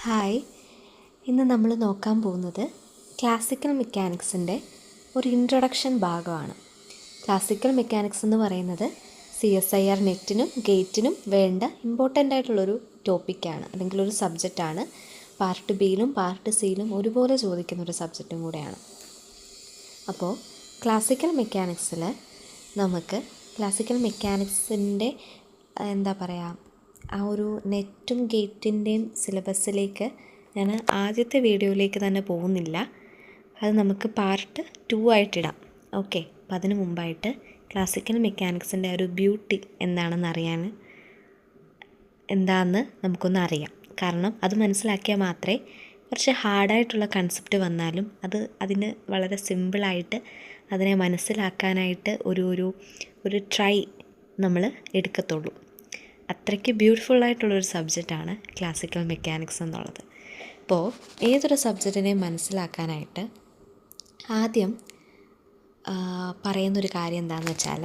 Hi, ഇന്ന് നമ്മൾ നോക്കാൻ പോകുന്നത് ക്ലാസിക്കൽ മെക്കാനിക്സിൻ്റെ ഒരു ഇൻട്രൊഡക്ഷൻ ഭാഗമാണ്. ക്ലാസിക്കൽ മെക്കാനിക്സ് എന്ന് പറയുന്നത് CSIR നെറ്റിനും ഗേറ്റിനും വേണ്ട ഇമ്പോർട്ടൻ്റ് ആയിട്ടുള്ളൊരു ടോപ്പിക്കാണ്, അല്ലെങ്കിൽ ഒരു സബ്ജക്റ്റാണ്. പാർട്ട് ബിയിലും പാർട്ട് സിയിലും ഒരുപോലെ ചോദിക്കുന്നൊരു സബ്ജക്റ്റും കൂടെയാണ്. അപ്പോൾ ക്ലാസിക്കൽ മെക്കാനിക്സിൽ നമുക്ക് ക്ലാസിക്കൽ മെക്കാനിക്സിൻ്റെ ആ ഒരു നെറ്റും ഗേറ്റിൻ്റെയും സിലബസിലേക്ക് ഞാൻ ആദ്യത്തെ വീഡിയോയിലേക്ക് തന്നെ പോകുന്നില്ല. അത് നമുക്ക് പാർട്ട് 2 ആയിട്ടിടാം. ഓക്കെ, അപ്പം അതിന് മുമ്പായിട്ട് ക്ലാസിക്കൽ മെക്കാനിക്സിൻ്റെ ഒരു ബ്യൂട്ടി എന്താണെന്ന് നമുക്കൊന്ന് അറിയാം. കാരണം അത് മനസ്സിലാക്കിയാൽ മാത്രമേ കുറച്ച് ഹാർഡായിട്ടുള്ള കൺസെപ്റ്റ് വന്നാലും അതിന് വളരെ സിമ്പിളായിട്ട് അതിനെ മനസ്സിലാക്കാനായിട്ട് ഒരു ട്രൈ നമ്മൾ എടുക്കത്തുള്ളൂ. അത്രയ്ക്ക് ബ്യൂട്ടിഫുള്ളായിട്ടുള്ളൊരു സബ്ജക്റ്റാണ് ക്ലാസിക്കൽ മെക്കാനിക്സ് എന്നുള്ളത്. അപ്പോൾ ഏതൊരു സബ്ജക്റ്റിനെയും മനസ്സിലാക്കാനായിട്ട് ആദ്യം പറയുന്നൊരു കാര്യം എന്താണെന്ന് വെച്ചാൽ,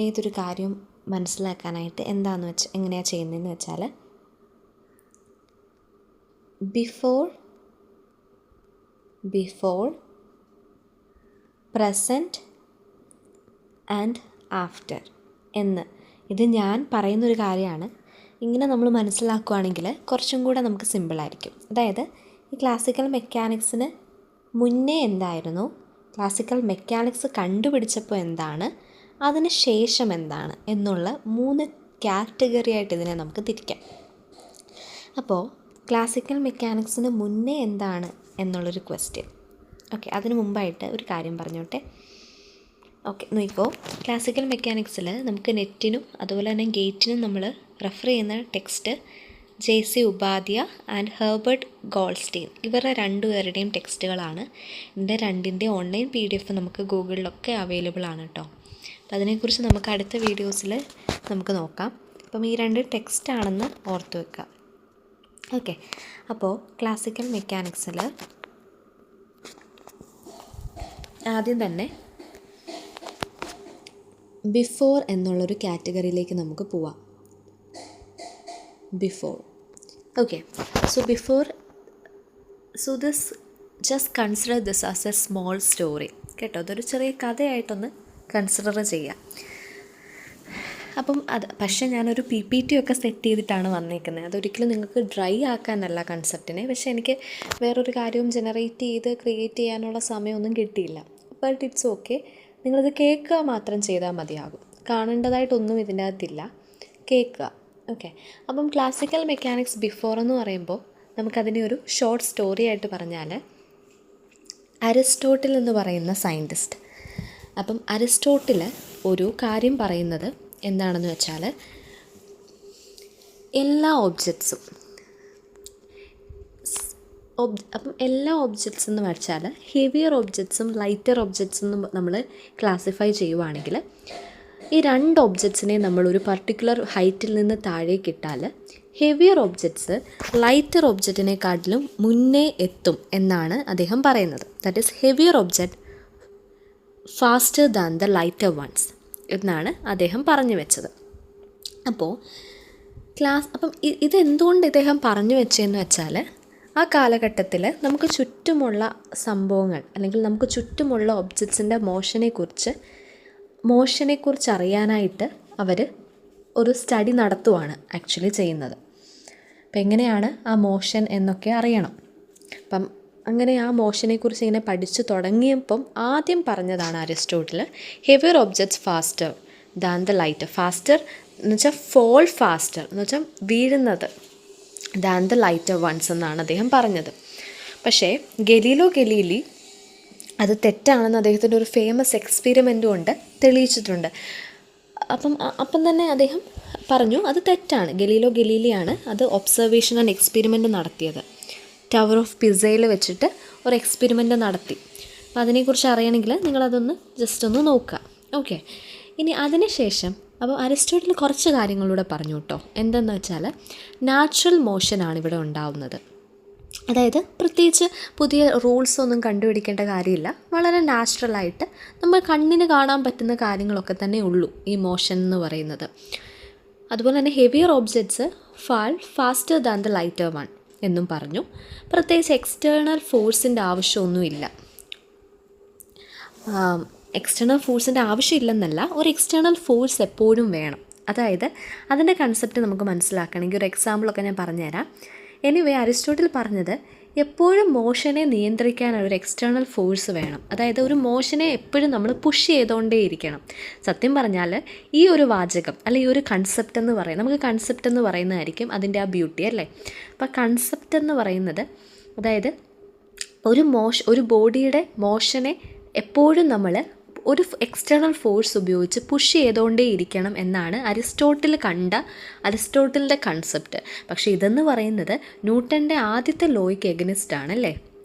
ഏതൊരു കാര്യം മനസ്സിലാക്കാനായിട്ട് എങ്ങനെയാണ് ചെയ്യുന്നതെന്ന് വെച്ചാൽ, ബിഫോർ പ്രസൻറ്റ് ആൻഡ് ആഫ്റ്റർ ഇത് ഞാൻ പറയുന്നൊരു കാര്യമാണ്. ഇങ്ങനെ നമ്മൾ മനസ്സിലാക്കുകയാണെങ്കിൽ കുറച്ചും കൂടെ നമുക്ക് സിമ്പിളായിരിക്കും. അതായത് ഈ ക്ലാസിക്കൽ മെക്കാനിക്സിന് മുന്നേ എന്തായിരുന്നു, ക്ലാസിക്കൽ മെക്കാനിക്സ് കണ്ടുപിടിച്ചപ്പോൾ എന്താണ്, അതിന് ശേഷം എന്താണ് എന്നുള്ള 3 കാറ്റഗറി ആയിട്ട് ഇതിനെ നമുക്ക് തിരിക്കാം. അപ്പോൾ ക്ലാസിക്കൽ മെക്കാനിക്സിന് മുന്നേ എന്താണ് എന്നുള്ളൊരു ക്വസ്റ്റ്യൻ. ഓക്കെ, അതിന് മുമ്പായിട്ട് ഒരു കാര്യം പറഞ്ഞോട്ടെ. നോക്കിക്കോ, ക്ലാസിക്കൽ മെക്കാനിക്സിൽ നമുക്ക് നെറ്റിനും അതുപോലെ തന്നെ ഗേറ്റിനും നമ്മൾ റെഫർ ചെയ്യുന്ന text JC Upadhya and Herbert ഗോൾഡ്സ്റ്റീൻ, ഇവരുടെ 2 പേരുടെയും ടെക്സ്റ്റുകളാണ്. ഇതിൻ്റെ 2ൻ്റെ ഓൺലൈൻ PDF നമുക്ക് ഗൂഗിളിലൊക്കെ അവൈലബിൾ ആണ് കേട്ടോ. അപ്പോൾ അതിനെക്കുറിച്ച് നമുക്ക് അടുത്ത വീഡിയോസിൽ നമുക്ക് നോക്കാം. അപ്പം ഈ 2 ടെക്സ്റ്റാണെന്ന് ഓർത്ത് വെക്കുക. ഓക്കെ, അപ്പോൾ ക്ലാസിക്കൽ മെക്കാനിക്സിൽ ആദ്യം തന്നെ ബിഫോർ എന്നുള്ളൊരു കാറ്റഗറിയിലേക്ക് നമുക്ക് പോവാം. This just consider this as A small story കേട്ടോ. അതൊരു ചെറിയ കഥയായിട്ടൊന്ന് കൺസിഡർ ചെയ്യാം. അപ്പം പക്ഷേ ഞാനൊരു PPT ഒക്കെ സെറ്റ് ചെയ്തിട്ടാണ് വന്നേക്കുന്നത്. അതൊരിക്കലും നിങ്ങൾക്ക് ഡ്രൈ ആക്കാനല്ല കൺസെപ്റ്റിനെ. പക്ഷേ എനിക്ക് വേറൊരു കാര്യവും ജനറേറ്റ് ചെയ്ത് ക്രിയേറ്റ് ചെയ്യാനുള്ള സമയമൊന്നും കിട്ടിയില്ല. ബട്ട് ഇറ്റ്സ് ഓക്കെ, നിങ്ങളിത് കേൾക്കുക മാത്രം ചെയ്താൽ മതിയാകും. കാണേണ്ടതായിട്ടൊന്നും ഇതിൻ്റെ അകത്തില്ല, കേൾക്കുക. ഓക്കെ, അപ്പം ക്ലാസിക്കൽ മെക്കാനിക്സ് ബിഫോർ എന്ന് പറയുമ്പോൾ നമുക്കതിനെ ഒരു ഷോർട്ട് സ്റ്റോറി ആയിട്ട് പറഞ്ഞാൽ, അരിസ്റ്റോട്ടിൽ എന്ന് പറയുന്ന സയൻറ്റിസ്റ്റ്. അപ്പം അരിസ്റ്റോട്ടിൽ ഒരു കാര്യം പറയുന്നത് എന്താണെന്ന് വെച്ചാൽ, എല്ലാ ഒബ്ജക്ട്സും എന്ന് വെച്ചാൽ ഹെവിയർ ഒബ്ജക്ട്സും ലൈറ്റർ ഒബ്ജക്ട്സും നമ്മൾ ക്ലാസിഫൈ ചെയ്യുവാണെങ്കിൽ, ഈ 2 ഒബ്ജക്ട്സിനെ നമ്മളൊരു പർട്ടിക്കുലർ ഹൈറ്റിൽ നിന്ന് താഴേക്കിട്ടാൽ ഹെവിയർ ഒബ്ജക്ട്സ് ലൈറ്റർ ഒബ്ജക്റ്റിനെക്കാട്ടിലും മുന്നേ എത്തും എന്നാണ് അദ്ദേഹം പറയുന്നത്. That is heavier object faster than the lighter ones എന്നാണ് അദ്ദേഹം പറഞ്ഞു വെച്ചത്. അപ്പം ഇതെന്തുകൊണ്ട് ഇദ്ദേഹം പറഞ്ഞു വെച്ചതെന്ന് വെച്ചാൽ, ആ കാലഘട്ടത്തിൽ നമുക്ക് ചുറ്റുമുള്ള സംഭവങ്ങൾ അല്ലെങ്കിൽ നമുക്ക് ചുറ്റുമുള്ള ഒബ്ജക്ട്സിൻ്റെ മോഷനെക്കുറിച്ച് അറിയാനായിട്ട് അവർ ഒരു സ്റ്റഡി നടത്തുവാണ് ആക്ച്വലി ചെയ്യുന്നത്. അപ്പം എങ്ങനെയാണ് ആ മോഷൻ എന്നൊക്കെ അറിയണം. അപ്പം അങ്ങനെ ആ മോഷനെക്കുറിച്ച് ഇങ്ങനെ പഠിച്ചു തുടങ്ങിയപ്പം ആദ്യം പറഞ്ഞതാണ് Aristotle, heavier objects faster than the lighter. Faster എന്ന് വെച്ചാൽ ഫോൾ ഫാസ്റ്റർ എന്ന് വെച്ചാൽ വീഴുന്നത്, ദാൻ ദ ലൈറ്റർ വൺസ് എന്നാണ് അദ്ദേഹം പറഞ്ഞത്. പക്ഷേ ഗലീലി അത് തെറ്റാണെന്ന് അദ്ദേഹത്തിൻ്റെ ഒരു ഫേമസ് എക്സ്പെരിമെൻ്റ് കൊണ്ട് തെളിയിച്ചിട്ടുണ്ട്. അപ്പം തന്നെ അദ്ദേഹം പറഞ്ഞു അത് തെറ്റാണ്. ഗലീലിയാണ് അത് ഒബ്സർവേഷൻ ആൻഡ് എക്സ്പെരിമെൻ്റ് നടത്തിയത്. ടവർ ഓഫ് പിസയിൽ വെച്ചിട്ട് ഒരു എക്സ്പെരിമെൻ്റ് നടത്തി. അപ്പം അതിനെക്കുറിച്ച് അറിയണമെങ്കിൽ നിങ്ങളതൊന്ന് ജസ്റ്റ് ഒന്ന് നോക്കുക. ഓക്കെ, ഇനി അതിന് ശേഷം അപ്പോൾ അരിസ്റ്റോട്ടിൽ കുറച്ച് കാര്യങ്ങളിലൂടെ പറഞ്ഞു കേട്ടോ. എന്തെന്ന് വെച്ചാൽ, നാച്ചുറൽ മോഷനാണ് ഇവിടെ ഉണ്ടാവുന്നത്. അതായത് പ്രത്യേകിച്ച് പുതിയ റൂൾസ് ഒന്നും കണ്ടുപിടിക്കേണ്ട കാര്യമില്ല. വളരെ നാച്ചുറലായിട്ട് നമ്മൾ കണ്ണിന് കാണാൻ പറ്റുന്ന കാര്യങ്ങളൊക്കെ തന്നെ ഉള്ളൂ ഈ മോഷൻ എന്ന് പറയുന്നത്. അതുപോലെ തന്നെ heavier objects fall faster than the lighter one എന്നും പറഞ്ഞു. പ്രത്യേകിച്ച് എക്സ്റ്റേണൽ ഫോഴ്സിൻ്റെ ആവശ്യമൊന്നുമില്ല. എക്സ്റ്റേണൽ ഫോഴ്സിൻ്റെ ആവശ്യമില്ലെന്നല്ല, ഒരു എക്സ്റ്റേണൽ ഫോഴ്സ് എപ്പോഴും വേണം. അതായത് അതിൻ്റെ കൺസെപ്റ്റ് നമുക്ക് മനസ്സിലാക്കണമെങ്കിൽ ഒരു എക്സാമ്പിളൊക്കെ ഞാൻ പറഞ്ഞുതരാം. എനിവേ അരിസ്റ്റോട്ടിൽ പറഞ്ഞത് എപ്പോഴും മോഷനെ നിയന്ത്രിക്കാൻ ഒരു എക്സ്റ്റേണൽ ഫോഴ്സ് വേണം. അതായത് ഒരു മോഷനെ എപ്പോഴും നമ്മൾ പുഷ് ചെയ്തുകൊണ്ടേയിരിക്കണം. സത്യം പറഞ്ഞാൽ ഈ ഒരു വാചകം അല്ലെങ്കിൽ ഈ ഒരു കൺസെപ്റ്റ് എന്ന് പറയുന്നത്, നമുക്ക് കൺസെപ്റ്റ് എന്ന് പറയുന്നതായിരിക്കും അതിൻ്റെ ആ ബ്യൂട്ടി അല്ലേ. അപ്പോൾ കൺസെപ്റ്റ് എന്ന് പറയുന്നത് അതായത് ഒരു ബോഡിയുടെ മോഷനെ എപ്പോഴും നമ്മൾ ഒരു എക്സ്റ്റേണൽ ഫോഴ്സ് ഉപയോഗിച്ച് പുഷ് ചെയ്തുകൊണ്ടേ ഇരിക്കണം എന്നാണ് അരിസ്റ്റോട്ടിലിൻ്റെ കൺസെപ്റ്റ്. പക്ഷേ ഇതെന്ന് പറയുന്നത് ന്യൂട്ടൻ്റെ ആദ്യത്തെ ലോയ്ക്ക് എഗനിസ്റ്റ് ആണല്ലേ.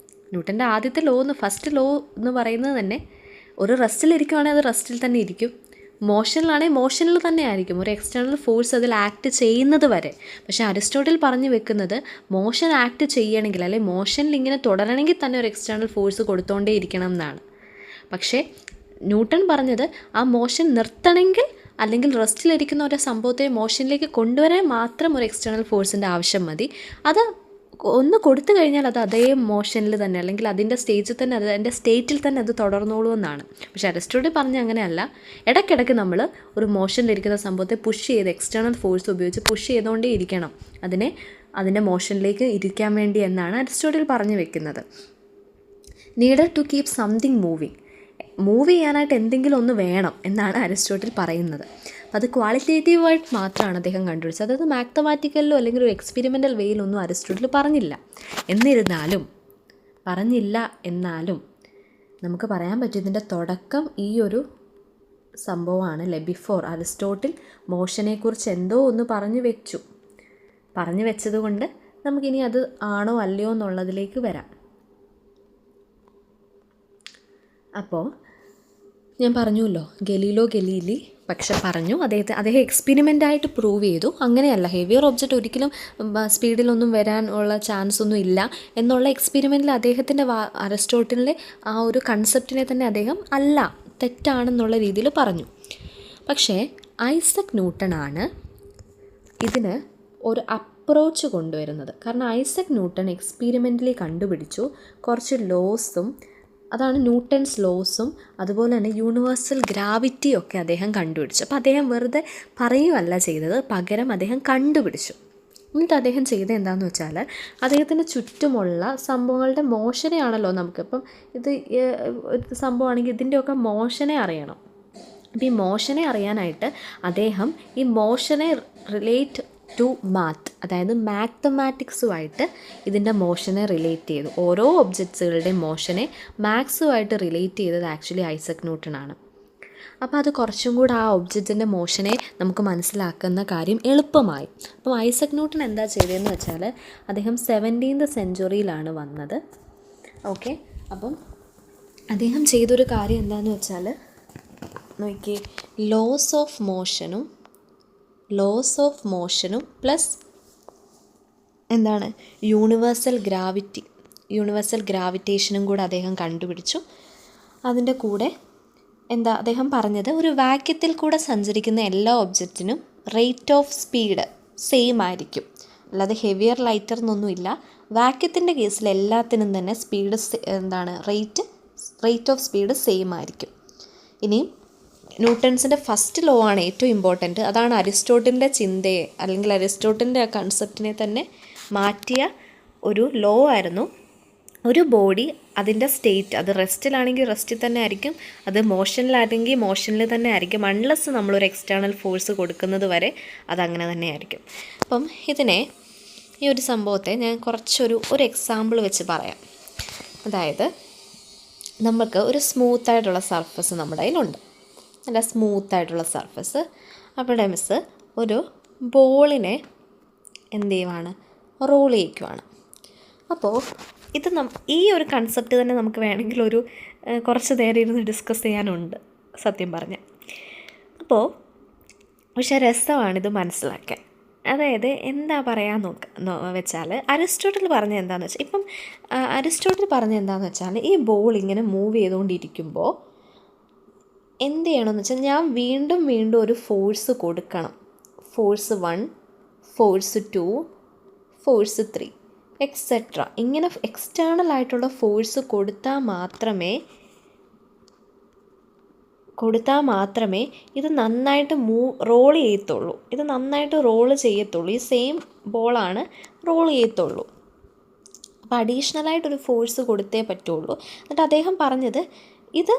ന്യൂട്ടൻ്റെ ആദ്യത്തെ ഫസ്റ്റ് ലോ എന്ന് പറയുന്നത് തന്നെ ഒരു റെസ്റ്റിലിരിക്കുവാണെങ്കിൽ അത് റെസ്റ്റിൽ തന്നെ ഇരിക്കും, മോഷനിലാണെങ്കിൽ മോഷനിൽ തന്നെ ആയിരിക്കും, ഒരു എക്സ്റ്റേണൽ ഫോഴ്സ് അതിൽ ആക്ട് ചെയ്യുന്നത് വരെ. പക്ഷേ അരിസ്റ്റോട്ടിൽ പറഞ്ഞു വെക്കുന്നത് മോഷൻ ആക്ട് ചെയ്യണമെങ്കിൽ അല്ലെങ്കിൽ മോഷനിൽ ഇങ്ങനെ തുടരണമെങ്കിൽ തന്നെ ഒരു എക്സ്റ്റേണൽ ഫോഴ്സ് കൊടുത്തുകൊണ്ടേ ഇരിക്കണം എന്നാണ്. പക്ഷേ ന്യൂട്ടൺ പറഞ്ഞത് ആ മോഷൻ നിർത്തണമെങ്കിൽ അല്ലെങ്കിൽ റെസ്റ്റിലിരിക്കുന്ന ഒരു സംഭവത്തെ മോഷനിലേക്ക് കൊണ്ടുവരാൻ മാത്രം ഒരു എക്സ്റ്റേണൽ ഫോഴ്സിൻ്റെ ആവശ്യം മതി. അത് ഒന്ന് കൊടുത്തു കഴിഞ്ഞാൽ അത് അതേ മോഷനിൽ തന്നെ അല്ലെങ്കിൽ അതിൻ്റെ സ്റ്റേജിൽ തന്നെ അതിൻ്റെ സ്റ്റേറ്റിൽ തന്നെ അത് തുടർന്നോളൂ എന്നാണ്. പക്ഷേ അരിസ്റ്റോട്ടിൽ പറഞ്ഞ അങ്ങനെയല്ല. ഇടയ്ക്കിടയ്ക്ക് നമ്മൾ ഒരു മോഷനിലിരിക്കുന്ന സംഭവത്തെ പുഷ് ചെയ്ത് എക്സ്റ്റേണൽ ഫോഴ്സ് ഉപയോഗിച്ച് പുഷ് ചെയ്തുകൊണ്ടേ ഇരിക്കണം അതിൻ്റെ മോഷനിലേക്ക് ഇരിക്കാൻ വേണ്ടി എന്നാണ് അരിസ്റ്റോട്ടിൽ പറഞ്ഞു വെക്കുന്നത്. Needed to keep something move ചെയ്യാനായിട്ട് എന്തെങ്കിലും ഒന്ന് വേണം എന്നാണ് അരിസ്റ്റോട്ടിൽ പറയുന്നത്. അത് ക്വാളിറ്റേറ്റീവായിട്ട് മാത്രമാണ് അദ്ദേഹം കണ്ടുപിടിച്ചത്. അതായത് മാത്തമാറ്റിക്കലിലോ അല്ലെങ്കിൽ ഒരു എക്സ്പെരിമെൻ്റൽ വേയിലൊന്നും അരിസ്റ്റോട്ടിൽ പറഞ്ഞില്ല. എന്നാലും നമുക്ക് പറയാൻ പറ്റും ഇതിൻ്റെ തുടക്കം ഈ ഒരു സംഭവമാണ് അല്ലേ. ബിഫോർ അരിസ്റ്റോട്ടിൽ മോഷനെക്കുറിച്ച് എന്തോ ഒന്ന് പറഞ്ഞു വെച്ചത് കൊണ്ട് നമുക്കിനി അത് ആണോ അല്ലയോ എന്നുള്ളതിലേക്ക് വരാം. അപ്പോൾ ഞാൻ പറഞ്ഞല്ലോ ഗലീലോ ഗലീലി പക്ഷെ പറഞ്ഞു അദ്ദേഹം എക്സ്പെരിമെൻ്റായിട്ട് പ്രൂവ് ചെയ്തു അങ്ങനെയല്ല, ഹെവിയർ ഒബ്ജക്റ്റ് ഒരിക്കലും സ്പീഡിലൊന്നും വരാൻ ഉള്ള ചാൻസ് ഒന്നും ഇല്ല എന്നുള്ള എക്സ്പെരിമെൻറ്റിൽ അദ്ദേഹത്തിൻ്റെ അരിസ്റ്റോട്ടിലിൻ്റെ ആ ഒരു കൺസെപ്റ്റിനെ തന്നെ അദ്ദേഹം അല്ല, തെറ്റാണെന്നുള്ള രീതിയിൽ പറഞ്ഞു. പക്ഷേ ഐസക് ന്യൂട്ടനാണ് ഇതിന് ഒരു അപ്രോച്ച് കൊണ്ടുവരുന്നത്. കാരണം ഐസക് ന്യൂട്ടൺ എക്സ്പെരിമെൻ്റലി കണ്ടുപിടിച്ചു കുറച്ച് ലോസും, അതാണ് ന്യൂട്ടൺസ് ലോസും അതുപോലെ തന്നെ യൂണിവേഴ്സൽ ഗ്രാവിറ്റിയൊക്കെ അദ്ദേഹം കണ്ടുപിടിച്ചു. അപ്പോൾ അദ്ദേഹം വെറുതെ പറയുകയല്ല ചെയ്തത്, പകരം അദ്ദേഹം കണ്ടുപിടിച്ചു. എന്നിട്ട് അദ്ദേഹം ചെയ്തത് എന്താണെന്ന് വെച്ചാൽ അദ്ദേഹത്തിന് ചുറ്റുമുള്ള സംഭവങ്ങളുടെ മോഷനെയാണല്ലോ നമുക്കിപ്പം ഇത് സംഭവമാണെങ്കിൽ ഇതിൻ്റെയൊക്കെ മോഷനെ അറിയണം. അപ്പോൾ ഈ മോഷനെ അറിയാനായിട്ട് അദ്ദേഹം ഈ മോഷനെ റിലേറ്റ് ടു മാത്ത്, അതായത് മാത്തമാറ്റിക്സുമായിട്ട് ഇതിൻ്റെ മോഷനെ റിലേറ്റ് ചെയ്തു. ഓരോ ഒബ്ജക്ട്സുകളുടെയും മോഷനെ മാത്സുമായിട്ട് റിലേറ്റ് ചെയ്തത് ആക്ച്വലി ഐസക് ന്യൂട്ടനാണ്. അപ്പോൾ അത് കുറച്ചും കൂടെ ആ ഒബ്ജക്റ്റിൻ്റെ മോഷനെ നമുക്ക് മനസ്സിലാക്കുന്ന കാര്യം എളുപ്പമായി. അപ്പോൾ ഐസക് ന്യൂട്ടൻ എന്താ ചെയ്തതെന്ന് വെച്ചാൽ അദ്ദേഹം 17th സെഞ്ച്വറിയിലാണ് വന്നത്. ഓക്കെ, അപ്പം അദ്ദേഹം ചെയ്തൊരു കാര്യം എന്താണെന്ന് വെച്ചാൽ നോക്കിയേ, ലോസ് ഓഫ് മോഷനും പ്ലസ് എന്താണ് യൂണിവേഴ്സൽ ഗ്രാവിറ്റേഷനും കൂടെ അദ്ദേഹം കണ്ടുപിടിച്ചു. അതിൻ്റെ കൂടെ അദ്ദേഹം പറഞ്ഞത് ഒരു വാക്യത്തിൽ കൂടെ സഞ്ചരിക്കുന്ന എല്ലാ ഒബ്ജക്റ്റിനും റേറ്റ് ഓഫ് സ്പീഡ് സെയിം ആയിരിക്കും, അല്ലാതെ ഹെവിയർ ലൈറ്റർ എന്നൊന്നുമില്ല. വാക്യത്തിൻ്റെ കേസിൽ എല്ലാത്തിനും തന്നെ റേറ്റ് ഓഫ് സ്പീഡ് സെയിം ആയിരിക്കും. ഇനിയും ന്യൂട്ടൺസിൻ്റെ ഫസ്റ്റ് ലോ ആണ് ഏറ്റവും ഇമ്പോർട്ടൻറ്റ്. അതാണ് അരിസ്റ്റോട്ടിലിൻ്റെ ചിന്തയെ അല്ലെങ്കിൽ അരിസ്റ്റോട്ടിലിൻ്റെ ആ കൺസെപ്റ്റിനെ തന്നെ മാറ്റിയ ഒരു ലോ ആയിരുന്നു. ഒരു ബോഡി അതിൻ്റെ സ്റ്റേറ്റ്, അത് റെസ്റ്റിലാണെങ്കിൽ റെസ്റ്റിൽ തന്നെ ആയിരിക്കും, അത് മോഷനിലാണെങ്കിൽ മോഷനിൽ തന്നെ ആയിരിക്കും, അൺലെസ് നമ്മളൊരു എക്സ്റ്റേണൽ ഫോഴ്സ് കൊടുക്കുന്നത് വരെ അതങ്ങനെ തന്നെ ആയിരിക്കും. അപ്പം ഈ ഒരു സംഭവത്തെ ഞാൻ ഒരു എക്സാമ്പിൾ വെച്ച് പറയാം. അതായത് നമുക്ക് ഒരു സ്മൂത്തായിട്ടുള്ള സർഫസ് നമ്മുടെ കയ്യിലുണ്ട്, നല്ല സ്മൂത്തായിട്ടുള്ള സർഫസ്. അവിടെ മിസ്സ് ഒരു ബോളിനെ എന്ത് ചെയ്യുവാണ്, റോൾ ചെയ്യിക്കുവാണ്. അപ്പോൾ ഇത് ഈ ഒരു കൺസെപ്റ്റ് തന്നെ നമുക്ക് വേണമെങ്കിൽ കുറച്ച് നേരം ഇരുന്ന് ഡിസ്കസ് ചെയ്യാനുണ്ട് സത്യം പറഞ്ഞാൽ. പക്ഷേ രസമാണിത് മനസ്സിലാക്കാൻ. അതായത് എന്താ പറയാൻ വെച്ചാൽ അരിസ്റ്റോട്ടിൽ പറഞ്ഞ എന്താണെന്ന് വെച്ചാൽ ഇപ്പം അരിസ്റ്റോട്ടിൽ പറഞ്ഞ എന്താണെന്ന് വെച്ചാൽ ഈ ബോൾ ഇങ്ങനെ മൂവ് ചെയ്തുകൊണ്ടിരിക്കുമ്പോൾ എന്ത് ചെയ്യണമെന്ന് വെച്ചാൽ ഞാൻ വീണ്ടും വീണ്ടും ഒരു ഫോഴ്സ് കൊടുക്കണം. Force 1, force 2, force 3 etcetera. ഇങ്ങനെ എക്സ്റ്റേണൽ ആയിട്ടുള്ള ഫോഴ്സ് കൊടുത്താൽ മാത്രമേ ഇത് നന്നായിട്ട് റോൾ ചെയ്യത്തുള്ളൂ. ഇത് നന്നായിട്ട് റോൾ ചെയ്യത്തുള്ളൂ. ഈ സെയിം ബോളാണ് റോൾ ചെയ്യത്തുള്ളൂ. അപ്പോൾ അഡീഷണലായിട്ടൊരു ഫോഴ്സ് കൊടുത്തേ പറ്റുള്ളൂ. എന്നിട്ട് അദ്ദേഹം പറഞ്ഞത് ഇത്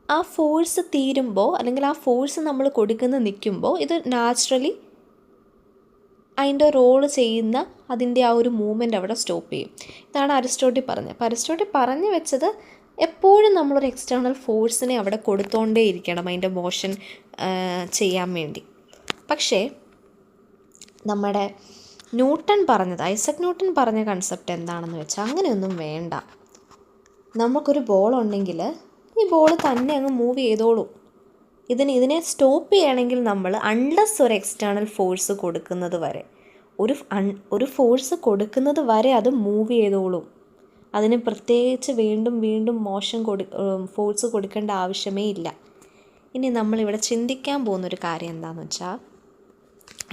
ആ ഫോഴ്സ് തീരുമ്പോൾ അല്ലെങ്കിൽ ആ ഫോഴ്സ് നമ്മൾ നിൽക്കുമ്പോൾ ഇത് നാച്ചുറലി അതിൻ്റെ റോള് ചെയ്യുന്ന അതിൻ്റെ ആ ഒരു മൂവ്മെൻറ്റ് അവിടെ സ്റ്റോപ്പ് ചെയ്യും. ഇതാണ് അരിസ്റ്റോട്ടിൽ പറഞ്ഞത്. അപ്പോൾ അരിസ്റ്റോട്ടിൽ പറഞ്ഞു വെച്ചത് എപ്പോഴും നമ്മളൊരു എക്സ്റ്റേണൽ ഫോഴ്സിനെ അവിടെ കൊടുത്തോണ്ടേ ഇരിക്കണം അതിൻ്റെ മോഷൻ ചെയ്യാൻ വേണ്ടി. പക്ഷേ നമ്മുടെ ഐസക് ന്യൂട്ടൺ പറഞ്ഞ കൺസെപ്റ്റ് എന്താണെന്ന് വെച്ചാൽ അങ്ങനെയൊന്നും വേണ്ട. നമുക്കൊരു ബോൾ ഉണ്ടെങ്കിൽ ഈ ബോൾ തന്നെ അങ്ങ് മൂവ് ചെയ്തോളൂ. ഇതിനെ സ്റ്റോപ്പ് ചെയ്യണമെങ്കിൽ നമ്മൾ അൺലെസ് ഒരു എക്സ്റ്റേണൽ ഫോഴ്സ് കൊടുക്കുന്നത് വരെ ഒരു ഫോഴ്സ് കൊടുക്കുന്നത് വരെ അത് മൂവ് ചെയ്തോളും. അതിന് പ്രത്യേകിച്ച് വീണ്ടും വീണ്ടും ഫോഴ്സ് കൊടുക്കേണ്ട ആവശ്യമേ ഇല്ല. ഇനി നമ്മളിവിടെ ചിന്തിക്കാൻ പോകുന്നൊരു കാര്യം എന്താണെന്ന് വെച്ചാൽ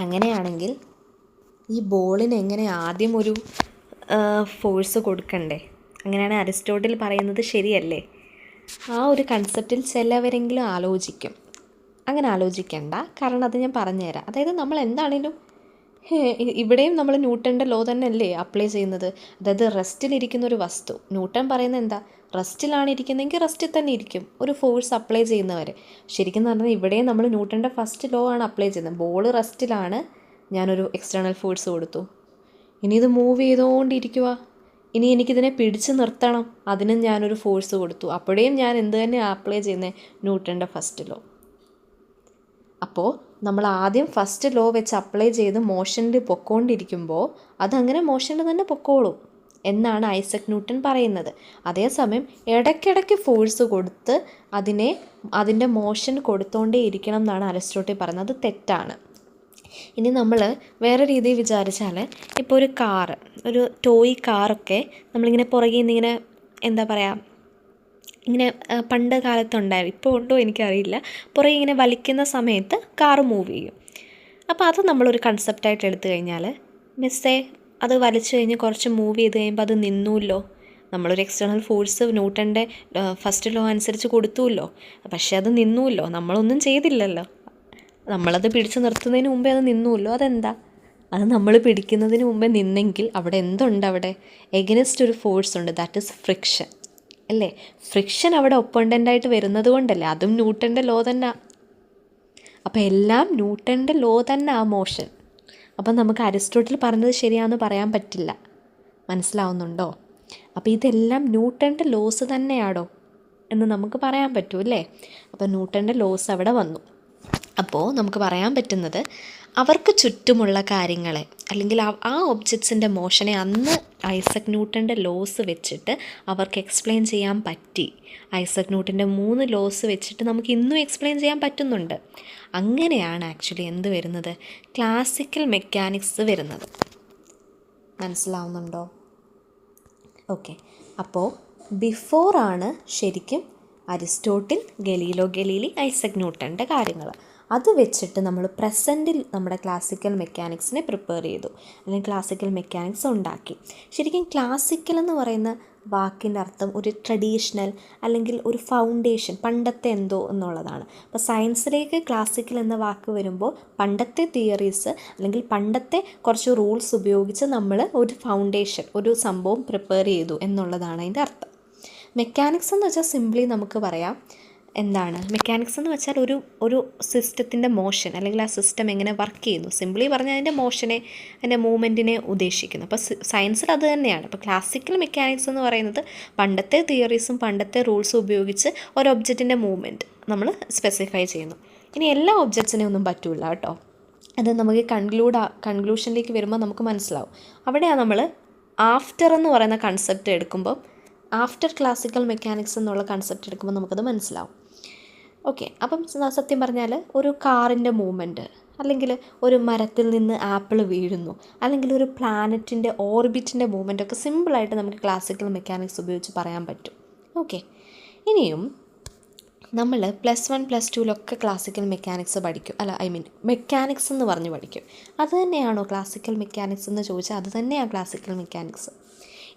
അങ്ങനെയാണെങ്കിൽ ഈ ബോളിന് എങ്ങനെ ആദ്യം ഒരു ഫോഴ്സ് കൊടുക്കണ്ടേ? അങ്ങനെയാണ് അരിസ്റ്റോട്ടിൽ പറയുന്നത്, ശരിയല്ലേ? ആ ഒരു കൺസെപ്റ്റിൽ ചിലവരെങ്കിലും ആലോചിക്കും. അങ്ങനെ ആലോചിക്കണ്ട, കാരണം അത് ഞാൻ പറഞ്ഞുതരാം. അതായത് നമ്മൾ എന്താണേലും ഇവിടെയും നമ്മൾ ന്യൂട്ടൻ്റെ ലോ തന്നെ അല്ലേ അപ്ലൈ ചെയ്യുന്നത്. അതായത് റെസ്റ്റിലിരിക്കുന്ന ഒരു വസ്തു, ന്യൂട്ടൺ പറയുന്നത് എന്താ, റെസ്റ്റിലാണ് ഇരിക്കുന്നതെങ്കിൽ റെസ്റ്റിൽ തന്നെ ഇരിക്കും ഒരു ഫോഴ്സ് അപ്ലൈ ചെയ്യുന്നവരെ. ശരിക്കും പറഞ്ഞാൽ ഇവിടെയും നമ്മൾ ന്യൂട്ടൻ്റെ ഫസ്റ്റ് ലോ ആണ് അപ്ലൈ ചെയ്യുന്നത്. ബോൾ റെസ്റ്റിലാണ്, ഞാനൊരു എക്സ്റ്റേണൽ ഫോഴ്സ് കൊടുത്തു, ഇനി ഇത് മൂവ് ചെയ്തുകൊണ്ടിരിക്കുക, ഇനി എനിക്കിതിനെ പിടിച്ച് നിർത്തണം, അതിനും ഞാനൊരു ഫോഴ്സ് കൊടുത്തു. അപ്പോഴേയും ഞാൻ എന്ത് തന്നെ അപ്ലൈ ചെയ്യുന്നത്, ന്യൂട്ടൻ്റെ ഫസ്റ്റ് ലോ. അപ്പോൾ നമ്മൾ ആദ്യം ഫസ്റ്റ് ലോ വെച്ച് അപ്ലൈ ചെയ്ത് മോഷനിൽ പൊക്കോണ്ടിരിക്കുമ്പോൾ അതങ്ങനെ മോഷനിൽ തന്നെ പൊക്കോളും എന്നാണ് ഐസക് ന്യൂട്ടൺ പറയുന്നത്. അതേസമയം ഇടയ്ക്കിടയ്ക്ക് ഫോഴ്സ് കൊടുത്ത് അതിൻ്റെ മോഷൻ കൊടുത്തോണ്ടേ ഇരിക്കണം എന്നാണ് അരിസ്റ്റോട്ടിൽ പറയുന്നത്. അത് തെറ്റാണ്. ഇനി നമ്മൾ വേറെ രീതിയിൽ വിചാരിച്ചാൽ, ഇപ്പോൾ ഒരു ടോയ് കാറൊക്കെ നമ്മളിങ്ങനെ പുറകിൽ നിന്നിങ്ങനെ എന്താ പറയുക, ഇങ്ങനെ പണ്ട് കാലത്തുണ്ടായിരുന്നു, ഇപ്പോൾ ഉണ്ടോ എനിക്കറിയില്ല, പുറകെ ഇങ്ങനെ വലിക്കുന്ന സമയത്ത് കാറ് മൂവ് ചെയ്യും. അപ്പോൾ അത് നമ്മളൊരു കൺസെപ്റ്റായിട്ട് എടുത്തു കഴിഞ്ഞാൽ, മിസ്സേ അത് വലിച്ചു കഴിഞ്ഞ് കുറച്ച് മൂവ് ചെയ്ത് കഴിയുമ്പോൾ അത് നിന്നൂല്ലോ, നമ്മളൊരു എക്സ്റ്റേണൽ ഫോഴ്സ് ന്യൂട്ടൻ്റെ ഫസ്റ്റ് ലോ അനുസരിച്ച് കൊടുത്തുല്ലോ, പക്ഷേ അത് നിന്നൂല്ലോ, നമ്മളൊന്നും ചെയ്തില്ലല്ലോ, നമ്മളത് പിടിച്ച് നിർത്തുന്നതിന് മുമ്പേ അത് നിന്നൂല്ലോ. അതെന്താ? അത് നമ്മൾ പിടിക്കുന്നതിന് മുമ്പേ നിന്നെങ്കിൽ അവിടെ എന്തുണ്ട്, അവിടെ എഗനിസ്റ്റ് ഒരു ഫോഴ്സ് ഉണ്ട്, ദാറ്റ് ഈസ് ഫ്രിക്ഷൻ അല്ലേ? ഫ്രിക്ഷൻ അവിടെ ഒപ്പണ്ടൻ്റായിട്ട് വരുന്നത് കൊണ്ടല്ലേ, അതും ന്യൂട്ടൻ്റെ ലോ തന്നെ. അപ്പോൾ എല്ലാം ന്യൂട്ടൻ്റെ ലോ തന്നെ ആ മോഷൻ. അപ്പം നമുക്ക് അരിസ്റ്റോട്ടിൽ പറഞ്ഞത് ശരിയാണെന്ന് പറയാൻ പറ്റില്ല. മനസ്സിലാവുന്നുണ്ടോ? അപ്പോൾ ഇതെല്ലാം ന്യൂട്ടൻ്റെ ലോസ് തന്നെയാണോ എന്ന് നമുക്ക് പറയാൻ പറ്റൂല്ലേ? അപ്പോൾ ന്യൂട്ടൻ്റെ ലോസ് അവിടെ വന്നു. അപ്പോൾ നമുക്ക് പറയാൻ പറ്റുന്നത്, അവർക്ക് ചുറ്റുമുള്ള കാര്യങ്ങളെ അല്ലെങ്കിൽ ആ ഒബ്ജക്ട്സിൻ്റെ മോഷനെ അന്ന് ഐസക് ന്യൂട്ടൻ്റെ ലോസ് വെച്ചിട്ട് അവർക്ക് എക്സ്പ്ലെയിൻ ചെയ്യാൻ പറ്റി. ഐസക് ന്യൂട്ടൻ്റെ 3 ലോസ് വെച്ചിട്ട് നമുക്ക് ഇന്നും എക്സ്പ്ലെയിൻ ചെയ്യാൻ പറ്റുന്നുണ്ട്. അങ്ങനെയാണ് ആക്ച്വലി എന്ത് വരുന്നത്, ക്ലാസിക്കൽ മെക്കാനിക്സ് വരുന്നത്. മനസ്സിലാവുന്നുണ്ടോ? ഓക്കെ. അപ്പോൾ ബിഫോറാണ് ശരിക്കും അരിസ്റ്റോട്ടിൽ, ഗലീലോ ഗലീലി, ഐസക് ന്യൂട്ടൻ്റെ കാര്യങ്ങൾ. അത് വെച്ചിട്ട് നമ്മൾ പ്രസൻറ്റിൽ നമ്മുടെ ക്ലാസിക്കൽ മെക്കാനിക്സിനെ പ്രിപ്പയർ ചെയ്തു, അല്ലെങ്കിൽ ക്ലാസിക്കൽ മെക്കാനിക്സ് ഉണ്ടാക്കി. ശരിക്കും ക്ലാസിക്കൽ എന്ന് പറയുന്ന വാക്കിൻ്റെ അർത്ഥം ഒരു ട്രഡീഷണൽ അല്ലെങ്കിൽ ഒരു ഫൗണ്ടേഷൻ, പണ്ടത്തെ എന്തോ എന്നുള്ളതാണ്. അപ്പോൾ സയൻസിലേക്ക് ക്ലാസിക്കൽ എന്ന വാക്ക് വരുമ്പോൾ പണ്ടത്തെ തിയറീസ് അല്ലെങ്കിൽ പണ്ടത്തെ കുറച്ച് റൂൾസ് ഉപയോഗിച്ച് നമ്മൾ ഒരു ഫൗണ്ടേഷൻ, ഒരു സംഭവം പ്രിപ്പയർ ചെയ്തു എന്നുള്ളതാണ് അതിൻ്റെ അർത്ഥം. മെക്കാനിക്സ് എന്ന് വെച്ചാൽ സിംപ്ലി നമുക്ക് പറയാം എന്താണ് മെക്കാനിക്സ് എന്ന് വെച്ചാൽ ഒരു സിസ്റ്റത്തിൻ്റെ മോഷൻ അല്ലെങ്കിൽ ആ സിസ്റ്റം എങ്ങനെ വർക്ക് ചെയ്യുന്നു, സിംപ്ലി പറഞ്ഞാൽ അതിൻ്റെ മോഷനെ, അതിൻ്റെ മൂവ്മെൻറ്റിനെ ഉദ്ദേശിക്കുന്നു. അപ്പോൾ സയൻസിൽ അത് തന്നെയാണ്. അപ്പോൾ ക്ലാസിക്കൽ മെക്കാനിക്സ് എന്ന് പറയുന്നത് പണ്ടത്തെ തിയറീസും പണ്ടത്തെ റൂൾസും ഉപയോഗിച്ച് ഒരു ഒബ്ജക്റ്റിൻ്റെ മൂവ്മെൻറ്റ് നമ്മൾ സ്പെസിഫൈ ചെയ്യുന്നു. ഇനി എല്ലാ ഒബ്ജക്ട്സിനെ ഒന്നും പറ്റില്ല കേട്ടോ. അത് നമുക്ക് കൺക്ലൂഷനിലേക്ക് വരുമ്പോൾ നമുക്ക് മനസ്സിലാവും. അവിടെയാണ് നമ്മൾ ആഫ്റ്റർ എന്ന് പറയുന്ന കൺസെപ്റ്റ് എടുക്കുമ്പോൾ, ആഫ്റ്റർ ക്ലാസിക്കൽ മെക്കാനിക്സ് എന്നുള്ള കൺസെപ്റ്റ് എടുക്കുമ്പോൾ നമുക്കത് മനസ്സിലാവും. ഓക്കെ. അപ്പം സത്യം പറഞ്ഞാൽ ഒരു കാറിൻ്റെ മൂവ്മെൻറ്റ് അല്ലെങ്കിൽ ഒരു മരത്തിൽ നിന്ന് ആപ്പിൾ വീഴുന്നു, അല്ലെങ്കിൽ ഒരു പ്ലാനറ്റിൻ്റെ ഓർബിറ്റിൻ്റെ മൂവ്മെൻറ്റൊക്കെ സിമ്പിളായിട്ട് നമുക്ക് ക്ലാസിക്കൽ മെക്കാനിക്സ് ഉപയോഗിച്ച് പറയാൻ പറ്റും. ഓക്കെ, ഇനിയും നമ്മൾ +1 +2 ക്ലാസിക്കൽ മെക്കാനിക്സ് പഠിക്കും, മെക്കാനിക്സ് എന്ന് പറഞ്ഞ് പഠിക്കും. അത് തന്നെയാണോ ക്ലാസിക്കൽ മെക്കാനിക്സ് എന്ന് ചോദിച്ചാൽ അത് തന്നെയാണ് ക്ലാസിക്കൽ മെക്കാനിക്സ്.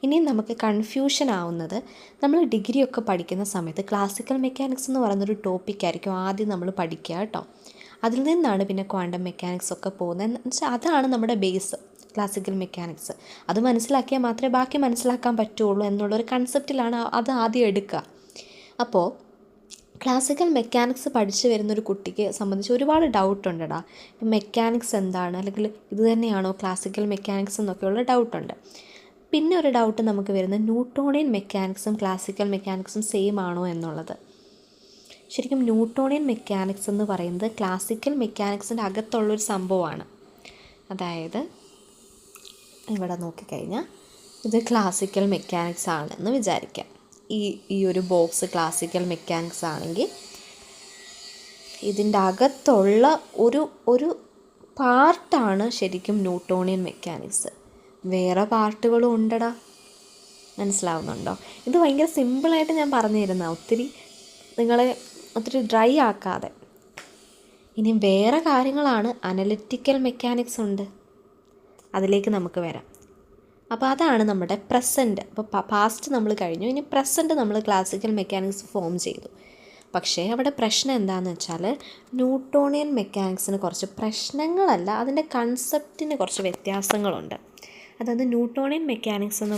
ഇനിയും നമുക്ക് കൺഫ്യൂഷൻ ആവുന്നത്, നമ്മൾ ഡിഗ്രിയൊക്കെ പഠിക്കുന്ന സമയത്ത് ക്ലാസിക്കൽ മെക്കാനിക്സ് എന്ന് പറയുന്നൊരു ടോപ്പിക്കായിരിക്കും ആദ്യം നമ്മൾ പഠിക്കുക കേട്ടോ. അതിൽ നിന്നാണ് പിന്നെ ക്വാണ്ടം മെക്കാനിക്സ് ഒക്കെ പോകുന്നത്. എന്ന് വെച്ചാൽ അതാണ് നമ്മുടെ ബേസ് ക്ലാസിക്കൽ മെക്കാനിക്സ്. അത് മനസ്സിലാക്കിയാൽ മാത്രമേ ബാക്കി മനസ്സിലാക്കാൻ പറ്റുള്ളൂ എന്നുള്ളൊരു കൺസെപ്റ്റിലാണ് അത് ആദ്യം എടുക്കുക. അപ്പോൾ ക്ലാസിക്കൽ മെക്കാനിക്സ് പഠിച്ചു വരുന്നൊരു കുട്ടിക്ക് സംബന്ധിച്ച് ഒരുപാട് ഡൗട്ടുണ്ടെടാ. മെക്കാനിക്സ് എന്താണ്, അല്ലെങ്കിൽ ഇത് തന്നെയാണോ ക്ലാസിക്കൽ മെക്കാനിക്സ് എന്നൊക്കെയുള്ള ഡൗട്ടുണ്ട്. പിന്നെ ഒരു ഡൗട്ട് നമുക്ക് വരുന്നത് ന്യൂട്ടോണിയൻ മെക്കാനിക്സും ക്ലാസിക്കൽ മെക്കാനിക്സും സെയിം ആണോ എന്നുള്ളത്. ശരിക്കും ന്യൂട്ടോണിയൻ മെക്കാനിക്സ് എന്ന് പറയുന്നത് ക്ലാസിക്കൽ മെക്കാനിക്സിൻ്റെ അകത്തുള്ളൊരു സംഭവമാണ്. അതായത് ഇവിടെ നോക്കിക്കഴിഞ്ഞാൽ ഇത് ക്ലാസിക്കൽ മെക്കാനിക്സ് ആണെന്ന് വിചാരിക്കാം. ഈ ഒരു ബോക്സ് ക്ലാസിക്കൽ മെക്കാനിക്സ് ആണെങ്കിൽ ഇതിൻ്റെ അകത്തുള്ള ഒരു പാർട്ടാണ് ശരിക്കും ന്യൂട്ടോണിയൻ മെക്കാനിക്സ്. വേറെ പാർട്ടുകളും ഉണ്ടടാ, മനസ്സിലാവുന്നുണ്ടോ? ഇത് ഭയങ്കര സിമ്പിളായിട്ട് ഞാൻ പറഞ്ഞു തരുന്ന, നിങ്ങളെ ഒത്തിരി ഡ്രൈ ആക്കാതെ. ഇനി വേറെ കാര്യങ്ങളാണ്, അനലിറ്റിക്കൽ മെക്കാനിക്സ് ഉണ്ട്, അതിലേക്ക് നമുക്ക് വരാം. അപ്പോൾ അതാണ് നമ്മുടെ പ്രസൻറ്റ്. അപ്പോൾ പാസ്റ്റ് നമ്മൾ കഴിഞ്ഞു, ഇനി പ്രസൻറ്റ് നമ്മൾ ക്ലാസിക്കൽ മെക്കാനിക്സ് ഫോം ചെയ്തു. പക്ഷേ അവിടെ പ്രശ്നം എന്താണെന്ന് വെച്ചാൽ ന്യൂട്ടോണിയൻ മെക്കാനിക്സിന് കുറച്ച് പ്രശ്നങ്ങളല്ല, അതിൻ്റെ കൺസെപ്റ്റിന് കുറച്ച് വ്യത്യാസങ്ങളുണ്ട്. അതായത് ന്യൂട്ടോണിയൻ മെക്കാനിക്സ് എന്ന്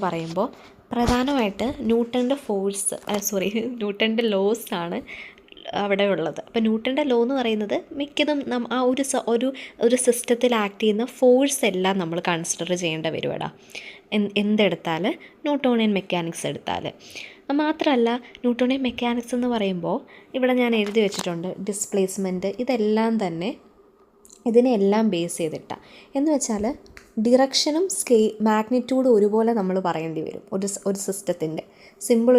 പറയുമ്പോൾ പ്രധാനമായിട്ട് ന്യൂട്ടൻ്റെ ലോസ് ആണ് അവിടെ ഉള്ളത്. അപ്പോൾ ന്യൂട്ടൻ്റെ ലോ എന്ന് പറയുന്നത് മിക്കതും ആ ഒരു സിസ്റ്റത്തിൽ ആക്ട് ചെയ്യുന്ന ഫോഴ്സ് എല്ലാം നമ്മൾ കൺസിഡർ ചെയ്യേണ്ട വരുവടാ. എന്തെടുത്താൽ ന്യൂട്ടോണിയൻ മെക്കാനിക്സ് എടുത്താൽ. മാത്രമല്ല ന്യൂട്ടോണിയൻ മെക്കാനിക്സ് എന്ന് പറയുമ്പോൾ ഇവിടെ ഞാൻ എഴുതി വെച്ചിട്ടുണ്ട് ഡിസ്പ്ലേസ്മെൻറ്റ്, ഇതിനെല്ലാം ബേസ് ചെയ്തിട്ടാണ്. എന്ന് വെച്ചാൽ ഡിറക്ഷനും മാഗ്നിറ്റ്യൂഡും ഒരുപോലെ നമ്മൾ പറയേണ്ടി വരും. ഒരു സിസ്റ്റത്തിൻ്റെ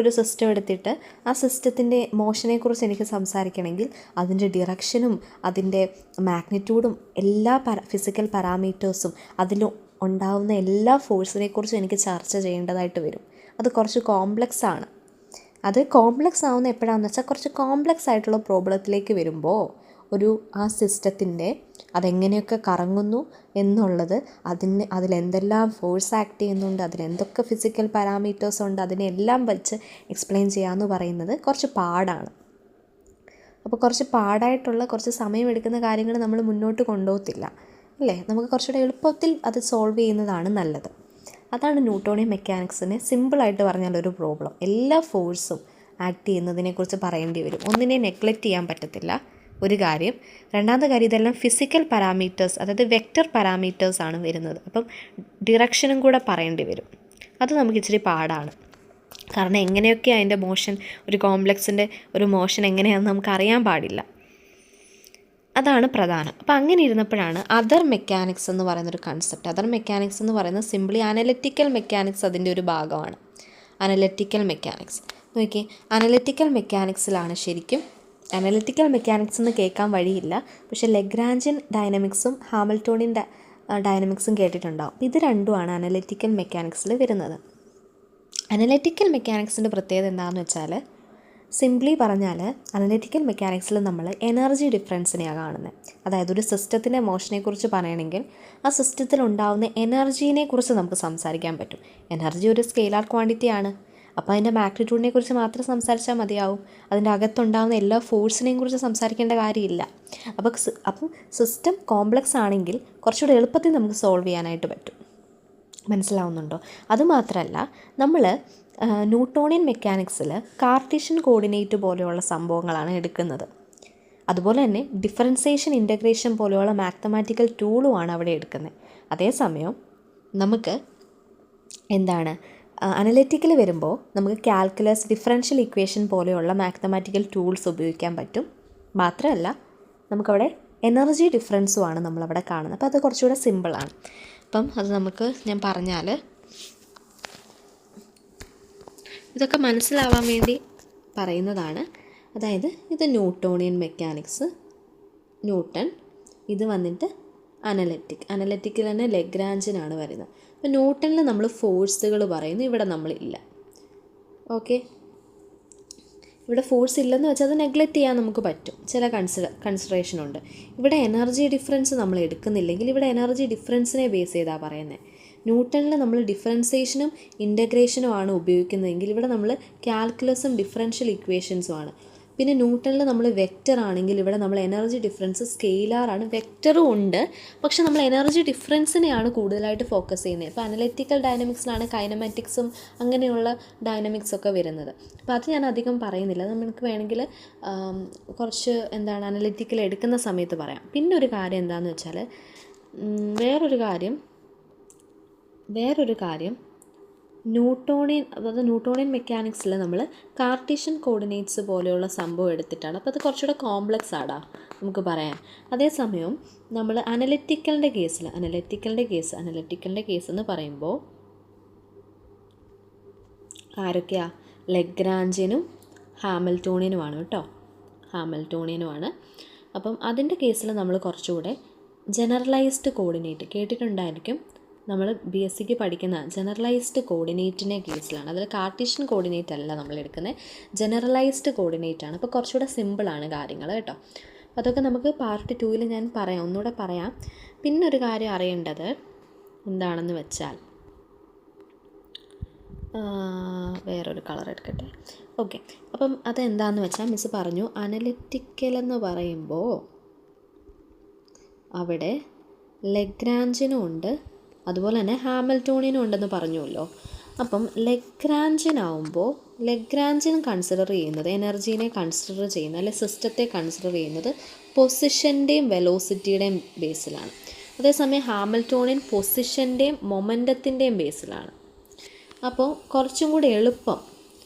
ഒരു സിസ്റ്റം എടുത്തിട്ട് ആ സിസ്റ്റത്തിൻ്റെ മോഷനെക്കുറിച്ച് എനിക്ക് സംസാരിക്കണമെങ്കിൽ അതിൻ്റെ ഡിറക്ഷനും അതിൻ്റെ മാഗ്നിറ്റ്യൂഡും എല്ലാ ഫിസിക്കൽ പാരാമീറ്റേഴ്സും അതിൽ ഉണ്ടാവുന്ന എല്ലാ ഫോഴ്സിനെക്കുറിച്ചും എനിക്ക് ചർച്ച ചെയ്യേണ്ടതായിട്ട് വരും. അത് കുറച്ച് കോംപ്ലക്സ് ആണ്. അത് കോംപ്ലക്സ് ആവുന്ന എപ്പോഴാണെന്ന് വെച്ചാൽ കുറച്ച് കോംപ്ലക്സ് ആയിട്ടുള്ള പ്രോബ്ലത്തിലേക്ക് വരുമ്പോൾ ആ സിസ്റ്റത്തിൻ്റെ അതെങ്ങനെയൊക്കെ കറങ്ങുന്നു എന്നുള്ളത്, അതിലെന്തെല്ലാം ഫോഴ്സ് ആക്ട് ചെയ്യുന്നുണ്ട്, അതിലെന്തൊക്കെ ഫിസിക്കൽ പാരാമീറ്റേഴ്സ് ഉണ്ട്, അതിനെല്ലാം വെച്ച് എക്സ്പ്ലെയിൻ ചെയ്യാമെന്ന് പറയുന്നത് കുറച്ച് പാടാണ്. അപ്പോൾ കുറച്ച് പാടായിട്ടുള്ള കുറച്ച് സമയമെടുക്കുന്ന കാര്യങ്ങൾ നമ്മൾ മുന്നോട്ട് കൊണ്ടുപോകത്തില്ല അല്ലേ. നമുക്ക് കുറച്ചുകൂടെ എളുപ്പത്തിൽ അത് സോൾവ് ചെയ്യുന്നതാണ് നല്ലത്. അതാണ് ന്യൂട്ടോണിയൻ മെക്കാനിക്സിനെ സിമ്പിളായിട്ട് പറഞ്ഞാലൊരു പ്രോബ്ലം. എല്ലാ ഫോഴ്സും ആക്ട് ചെയ്യുന്നതിനെക്കുറിച്ച് പറയേണ്ടി വരും. ഒന്നിനെ നെഗ്ലക്റ്റ് ചെയ്യാൻ പറ്റത്തില്ല, ഒരു കാര്യം. രണ്ടാമത്തെ കാര്യം, ഇതെല്ലാം ഫിസിക്കൽ പാരാമീറ്റേഴ്സ്, അതായത് വെക്റ്റർ പാരാമീറ്റേഴ്സ് ആണ് വരുന്നത്. അപ്പം ഡിറക്ഷനും കൂടെ പറയേണ്ടി വരും. അത് നമുക്ക് ഇച്ചിരി പാടാണ്. കാരണം എങ്ങനെയൊക്കെ അതിൻ്റെ മോഷൻ, ഒരു കോംപ്ലക്സിൻ്റെ ഒരു മോഷൻ എങ്ങനെയാണെന്ന് നമുക്ക് അറിയാൻ പാടില്ല. അതാണ് പ്രധാനം. അപ്പോൾ അങ്ങനെ ഇരുന്നപ്പോഴാണ് അതർ മെക്കാനിക്സ് എന്ന് പറയുന്നൊരു കൺസെപ്റ്റ്. അതർ മെക്കാനിക്സ് എന്ന് പറയുന്നത് സിംപ്ലി അനലിറ്റിക്കൽ മെക്കാനിക്സ് അതിൻ്റെ ഒരു ഭാഗമാണ്. അനലിറ്റിക്കൽ മെക്കാനിക്സ് നോക്കി, അനലിറ്റിക്കൽ മെക്കാനിക്സിലാണ് ശരിക്കും, അനലിറ്റിക്കൽ മെക്കാനിക്സ് എന്ന് കേൾക്കാൻ വഴിയില്ല, പക്ഷേ ലഗ്രാഞ്ചിയൻ ഡൈനമിക്സും ഹാമിൽട്ടോണിയൻ ഡൈനമിക്സും കേട്ടിട്ടുണ്ടാവും. ഇത് രണ്ടുമാണ് അനലിറ്റിക്കൽ മെക്കാനിക്സിൽ വരുന്നത്. അനലിറ്റിക്കൽ മെക്കാനിക്സിൻ്റെ പ്രത്യേകത എന്താണെന്ന് വെച്ചാൽ, സിംപ്ലി പറഞ്ഞാൽ അനലിറ്റിക്കൽ മെക്കാനിക്സിൽ നമ്മൾ എനർജി ഡിഫറൻസിനെയാണ് കാണുന്നത്. അതായത് ഒരു സിസ്റ്റത്തിൻ്റെ മോഷനെക്കുറിച്ച് പറയണമെങ്കിൽ ആ സിസ്റ്റത്തിൽ ഉണ്ടാകുന്ന എനർജീനെക്കുറിച്ച് നമുക്ക് സംസാരിക്കാൻ പറ്റും. എനർജി ഒരു സ്കെയിലാർ ക്വാണ്ടിറ്റിയാണ്. അപ്പോൾ അതിൻ്റെ മാഗ്നിറ്റ്യൂഡിനെ കുറിച്ച് മാത്രം സംസാരിച്ചാൽ മതിയാവും. അതിൻ്റെ അകത്തുണ്ടാകുന്ന എല്ലാ ഫോഴ്സിനെയും കുറിച്ച് സംസാരിക്കേണ്ട കാര്യമില്ല. അപ്പം സിസ്റ്റം കോംപ്ലക്സ് ആണെങ്കിൽ കുറച്ചുകൂടെ എളുപ്പത്തിൽ നമുക്ക് സോൾവ് ചെയ്യാനായിട്ട് പറ്റും. മനസ്സിലാവുന്നുണ്ടോ? അതുമാത്രമല്ല, നമ്മൾ ന്യൂട്ടോണിയൻ മെക്കാനിക്സിൽ കാർട്ടീഷ്യൻ കോർഡിനേറ്റ് പോലെയുള്ള സംഭവങ്ങളാണ് എടുക്കുന്നത്. അതുപോലെ തന്നെ ഡിഫറൻസിയേഷൻ, ഇൻ്റഗ്രേഷൻ പോലെയുള്ള മാത്തമാറ്റിക്കൽ ടൂളുമാണ് അവിടെ എടുക്കുന്നത്. അതേസമയം നമുക്ക് അനലിറ്റിക്കൽ വരുമ്പോൾ നമുക്ക് കാൽക്കുലസ്, ഡിഫറൻഷ്യൽ ഇക്വേഷൻ പോലെയുള്ള മാത്തമാറ്റിക്കൽ ടൂൾസ് ഉപയോഗിക്കാൻ പറ്റും. മാത്രമല്ല നമുക്കവിടെ എനർജി ഡിഫറൻസുമാണ് നമ്മളവിടെ കാണുന്നത്. അപ്പോൾ അത് കുറച്ചുകൂടെ സിമ്പിളാണ്. അപ്പം അത് ഞാൻ പറഞ്ഞാൽ ഇതൊക്കെ മനസ്സിലാവാൻ വേണ്ടി പറയുന്നതാണ്. അതായത് ഇത് ന്യൂട്ടോണിയൻ മെക്കാനിക്സ്, ന്യൂട്ടൺ. ഇത് വന്നിട്ട് അനലറ്റിക്കിൽ തന്നെ ലെഗ്രാഞ്ചിനാണ് വരുന്നത്. അപ്പോൾ ന്യൂട്ടണിൽ നമ്മൾ ഫോഴ്സുകൾ പറയുന്നു, ഇവിടെ നമ്മളില്ല. ഓക്കെ, ഇവിടെ ഫോഴ്സ് ഇല്ലെന്ന് വെച്ചാൽ അത് നെഗ്ലക്റ്റ് ചെയ്യാൻ നമുക്ക് പറ്റും, ചില കൺസിഡറേഷൻ ഉണ്ട്. ഇവിടെ എനർജി ഡിഫറൻസ് നമ്മൾ എടുക്കുന്നില്ലെങ്കിൽ ഇവിടെ എനർജി ഡിഫറൻസിനെ ബേസ് ചെയ്താണ് പറയുന്നത്. ന്യൂട്ടണിൽ നമ്മൾ ഡിഫറൻസിയേഷനും ഇൻ്റഗ്രേഷനും ആണ് ഉപയോഗിക്കുന്നതെങ്കിൽ ഇവിടെ നമ്മൾ കാൽക്കുലസും ഡിഫറൻഷ്യൽ ഇക്വേഷൻസും ആണ്. പിന്നെ ന്യൂട്ടണിൽ നമ്മൾ വെക്റ്റർ ആണെങ്കിൽ ഇവിടെ നമ്മൾ എനർജി ഡിഫറൻസ് സ്കെയിലാറാണ്, വെക്റ്ററും ഉണ്ട്, പക്ഷെ നമ്മൾ എനർജി ഡിഫറൻസിനെയാണ് കൂടുതലായിട്ട് ഫോക്കസ് ചെയ്യുന്നത്. ഇപ്പോൾ അനലിറ്റിക്കൽ ഡൈനമിക്സിലാണ് കൈനമാറ്റിക്സും അങ്ങനെയുള്ള ഡൈനമിക്സൊക്കെ വരുന്നത്. അപ്പോൾ അത് ഞാൻ അധികം പറയുന്നില്ല, നമുക്ക് വേണമെങ്കിൽ കുറച്ച് അനലിറ്റിക്കൽ എടുക്കുന്ന സമയത്ത് പറയാം. പിന്നെ ഒരു കാര്യം എന്താണെന്ന് വെച്ചാൽ വേറൊരു കാര്യം ന്യൂട്ടോണിയൻ മെക്കാനിക്സിൽ നമ്മൾ കാർട്ടീഷ്യൻ കോർഡിനേറ്റ്സ് പോലെയുള്ള സംഭവം എടുത്തിട്ടാണ്. അപ്പോൾ അത് കുറച്ചുകൂടെ കോംപ്ലക്സ് ആടാ നമുക്ക് പറയാൻ. അതേസമയം നമ്മൾ അനലിറ്റിക്കലിൻ്റെ കേസ് എന്ന് പറയുമ്പോൾ ആരൊക്കെയാ? ലെഗ്രാഞ്ചിയനും ഹാമിൽട്ടോണിയനുമാണ് കേട്ടോ, ഹാമിൽട്ടോണിയനുമാണ്. അപ്പം അതിൻ്റെ കേസിൽ നമ്മൾ കുറച്ചുകൂടെ ജനറലൈസ്ഡ് കോർഡിനേറ്റ് കേട്ടിട്ടുണ്ടായിരിക്കും, നമ്മൾ BSc പഠിക്കുന്ന ജനറലൈസ്ഡ് കോർഡിനേറ്റിൻ്റെ കേസിലാണ്. അതിൽ കാർട്ടീഷ്യൻ കോർഡിനേറ്റ് അല്ല നമ്മൾ എടുക്കുന്നത്, ജനറലൈസ്ഡ് കോർഡിനേറ്റ് ആണ്. അപ്പോൾ കുറച്ചുകൂടെ സിമ്പിളാണ് കാര്യങ്ങൾ കേട്ടോ. അപ്പോൾ അതൊക്കെ നമുക്ക് പാർട്ട് 2 ഞാൻ ഒന്നുകൂടെ പറയാം. പിന്നൊരു കാര്യം അറിയേണ്ടത് എന്താണെന്ന് വെച്ചാൽ, വേറൊരു കളർ എടുക്കട്ടെ. ഓക്കെ, അപ്പം അതെന്താണെന്ന് വെച്ചാൽ മിസ്സ് പറഞ്ഞു, അനലിറ്റിക്കൽ എന്ന് പറയുമ്പോൾ അവിടെ ലെഗ്രാഞ്ചിനും ഉണ്ട്, അതുപോലെ തന്നെ ഹാമിൽട്ടോണിയനും ഉണ്ടെന്ന് പറഞ്ഞുവല്ലോ. അപ്പം ലെഗ്രാഞ്ചിൻ കൺസിഡർ ചെയ്യുന്നത്, എനർജീനെ കൺസിഡർ ചെയ്യുന്നത്, അല്ലെങ്കിൽ സിസ്റ്റത്തെ കൺസിഡർ ചെയ്യുന്നത് പൊസിഷൻ്റെയും വെലോസിറ്റിയുടെയും ബേസിലാണ്. അതേസമയം ഹാമിൽട്ടോണിയൻ പൊസിഷൻ്റെയും മൊമെൻറ്റത്തിൻ്റെയും ബേസിലാണ്. അപ്പോൾ കുറച്ചും കൂടി എളുപ്പം